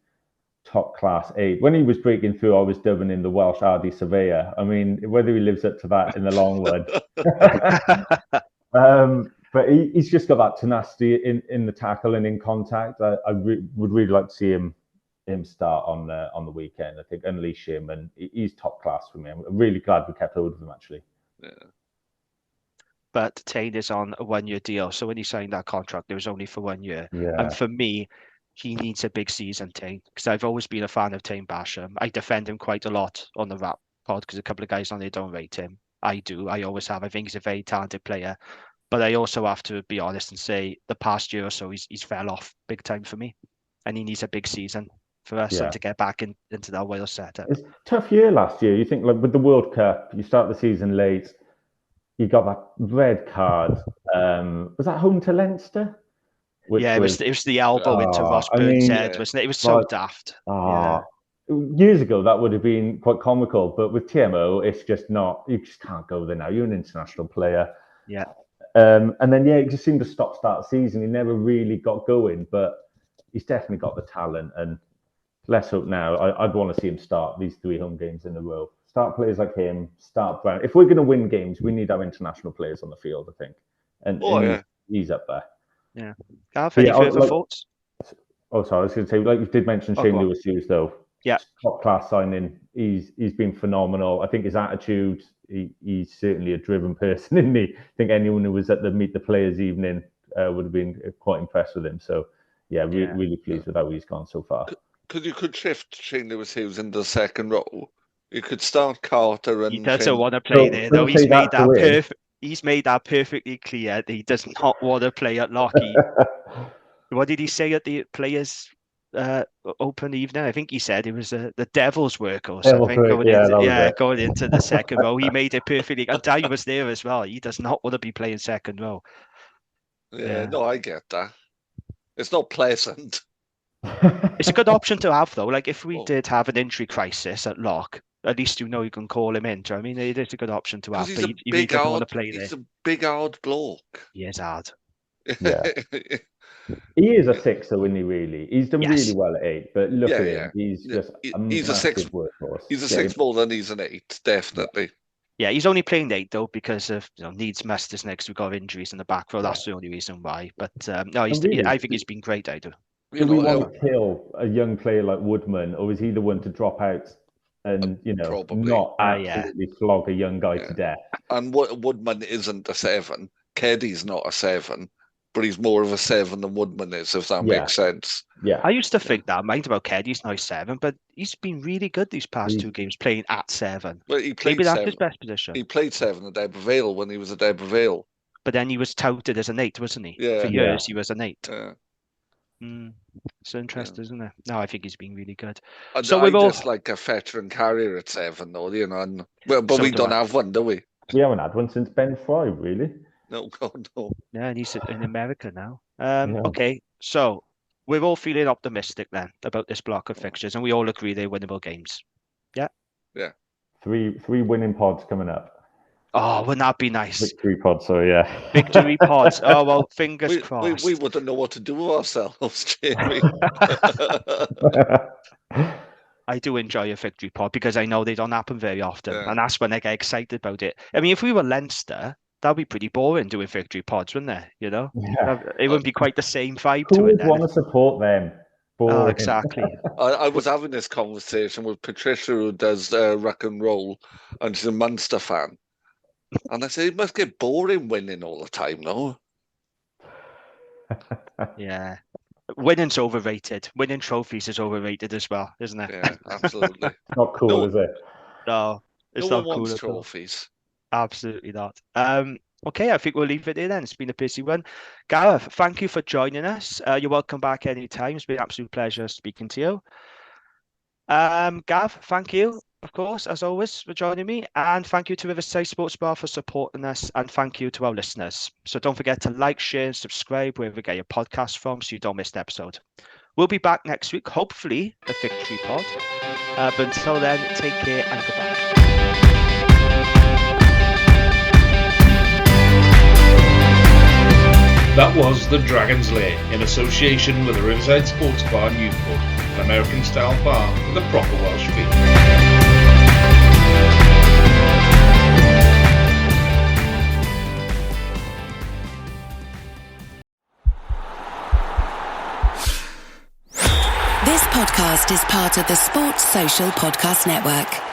top class 8. When he was breaking through, I was dubbing him the Welsh Ardy Surveyor. I mean, whether he lives up to that in the long run. But he's just got that tenacity in the tackle and in contact. I would really like to see him start on the weekend. I think unleash him, and he's top class for me. I'm really glad we kept hold of him, actually. Yeah. But Tane is on a 1-year deal, so when he signed that contract, it was only for 1 year. Yeah. And for me, he needs a big season, Tane, because I've always been a fan of Tane Basham. I defend him quite a lot on the rap pod because a couple of guys on there don't rate him. I do. I always have. I think he's a very talented player. But I also have to be honest and say the past year or so, he's fell off big time for me. And he needs a big season for us to get back into that Wales setup. It's a tough year last year. You think, like, with the World Cup, you start the season late. You got that red card. Was that home to Leinster? It was the elbow into Ross Burns' head, wasn't it? It was so daft. Years ago, that would have been quite comical. But with TMO, it's just not. You just can't go there now. You're an international player. Yeah. And then, it just seemed to start season. He never really got going, but he's definitely got the talent. And let's hope now. I'd want to see him start these 3 home games in a row. Start players like him. Start Brown. If we're going to win games, we need our international players on the field, I think. And he's up there. Yeah. Gav, any further thoughts? Oh, sorry. I was going to say, like you did mention Shane Lewis-Hughes, though. Yeah. Top class signing. He's been phenomenal. I think his attitude. He's certainly a driven person, isn't he? I think anyone who was at the Meet the Players evening would have been quite impressed with him. So, really pleased with how he's gone so far. Because you could shift Shane Lewis-Hughes into the second row. You could start Carter and. He doesn't want to play there, though. He's made that perfect. He's made that perfectly clear that he does not want to play at lock. What did he say at the Players open evening? I think he said it was the devil's work or something. Going into the second row. He made it perfectly. And Dai was there as well. He does not want to be playing second row. Yeah, no, I get that. It's not pleasant. It's a good option to have, though. Like, if we did have an injury crisis at lock, at least you can call him in. Do you know what I mean? It is a good option to have. He's a big hard bloke. He is hard. Yeah. He is a 6, though, isn't he, really? He's done really well at 8, but look at him. He's just he's a 6 workhorse. He's a 6 more than he's an 8, definitely. Yeah, he's only playing 8, though, because of needs must this next. We've got injuries in the back row. That's the only reason why. But no, I think he's been great, I do. Do we want to kill a young player like Woodman, or is he the one to drop out and not absolutely flog a young guy to death? And Woodman isn't a 7. Keddy's not a 7, but he's more of a 7 than Woodman is, if that makes sense. Yeah, I used to think that. Mind about Keddy's now 7, but he's been really good these past 2 games playing at 7. Well, he played Maybe that's 7. his best position. He played 7 at Deborah Vale when he was at Deborah Vale. But then he was touted as an 8, wasn't he? Yeah. For years, he was an 8. Yeah. It's interesting, isn't it? No, I think he's been really good. And so I just like a veteran carrier at 7, though, And, but we don't have one, do we? We haven't had one since Ben Fry, really. No, God, no. Yeah, and he's in America now. Okay, so we're all feeling optimistic then about this block of fixtures, and we all agree they're winnable games. Yeah? Yeah. 3 winning pods coming up. Oh, wouldn't that be nice? Victory pods, so yeah. Victory pods. Oh, well, fingers crossed. We wouldn't know what to do with ourselves, Jamie. I do enjoy a victory pod because I know they don't happen very often. And that's when I get excited about it. I mean, if we were Leinster, that'd be pretty boring doing victory pods, wouldn't it? Yeah. It wouldn't be quite the same vibe to it. Who would want to support them? Oh, exactly. I was having this conversation with Patricia, who does rock and roll, and she's a Munster fan. And I said, it must get boring winning all the time, no? Yeah. Winning's overrated. Winning trophies is overrated as well, isn't it? Yeah, absolutely. Not cool, is it? No, it's not cool. Wants trophies. Absolutely not. Okay, I think we'll leave it there then. It's been a busy one. Gareth, thank you for joining us. You're welcome back anytime. It's been an absolute pleasure speaking to you. Gav, thank you, of course, as always, for joining me. And thank you to Riverside Sports Bar for supporting us. And thank you to our listeners. So don't forget to like, share, and subscribe wherever you get your podcast from so you don't miss an episode. We'll be back next week, hopefully a victory pod. But until then, take care and goodbye. That was the Dragons Lair in association with the Riverside Sports Bar Newport. an American-style bar with a proper Welsh feel. This podcast is part of the Sports Social Podcast Network.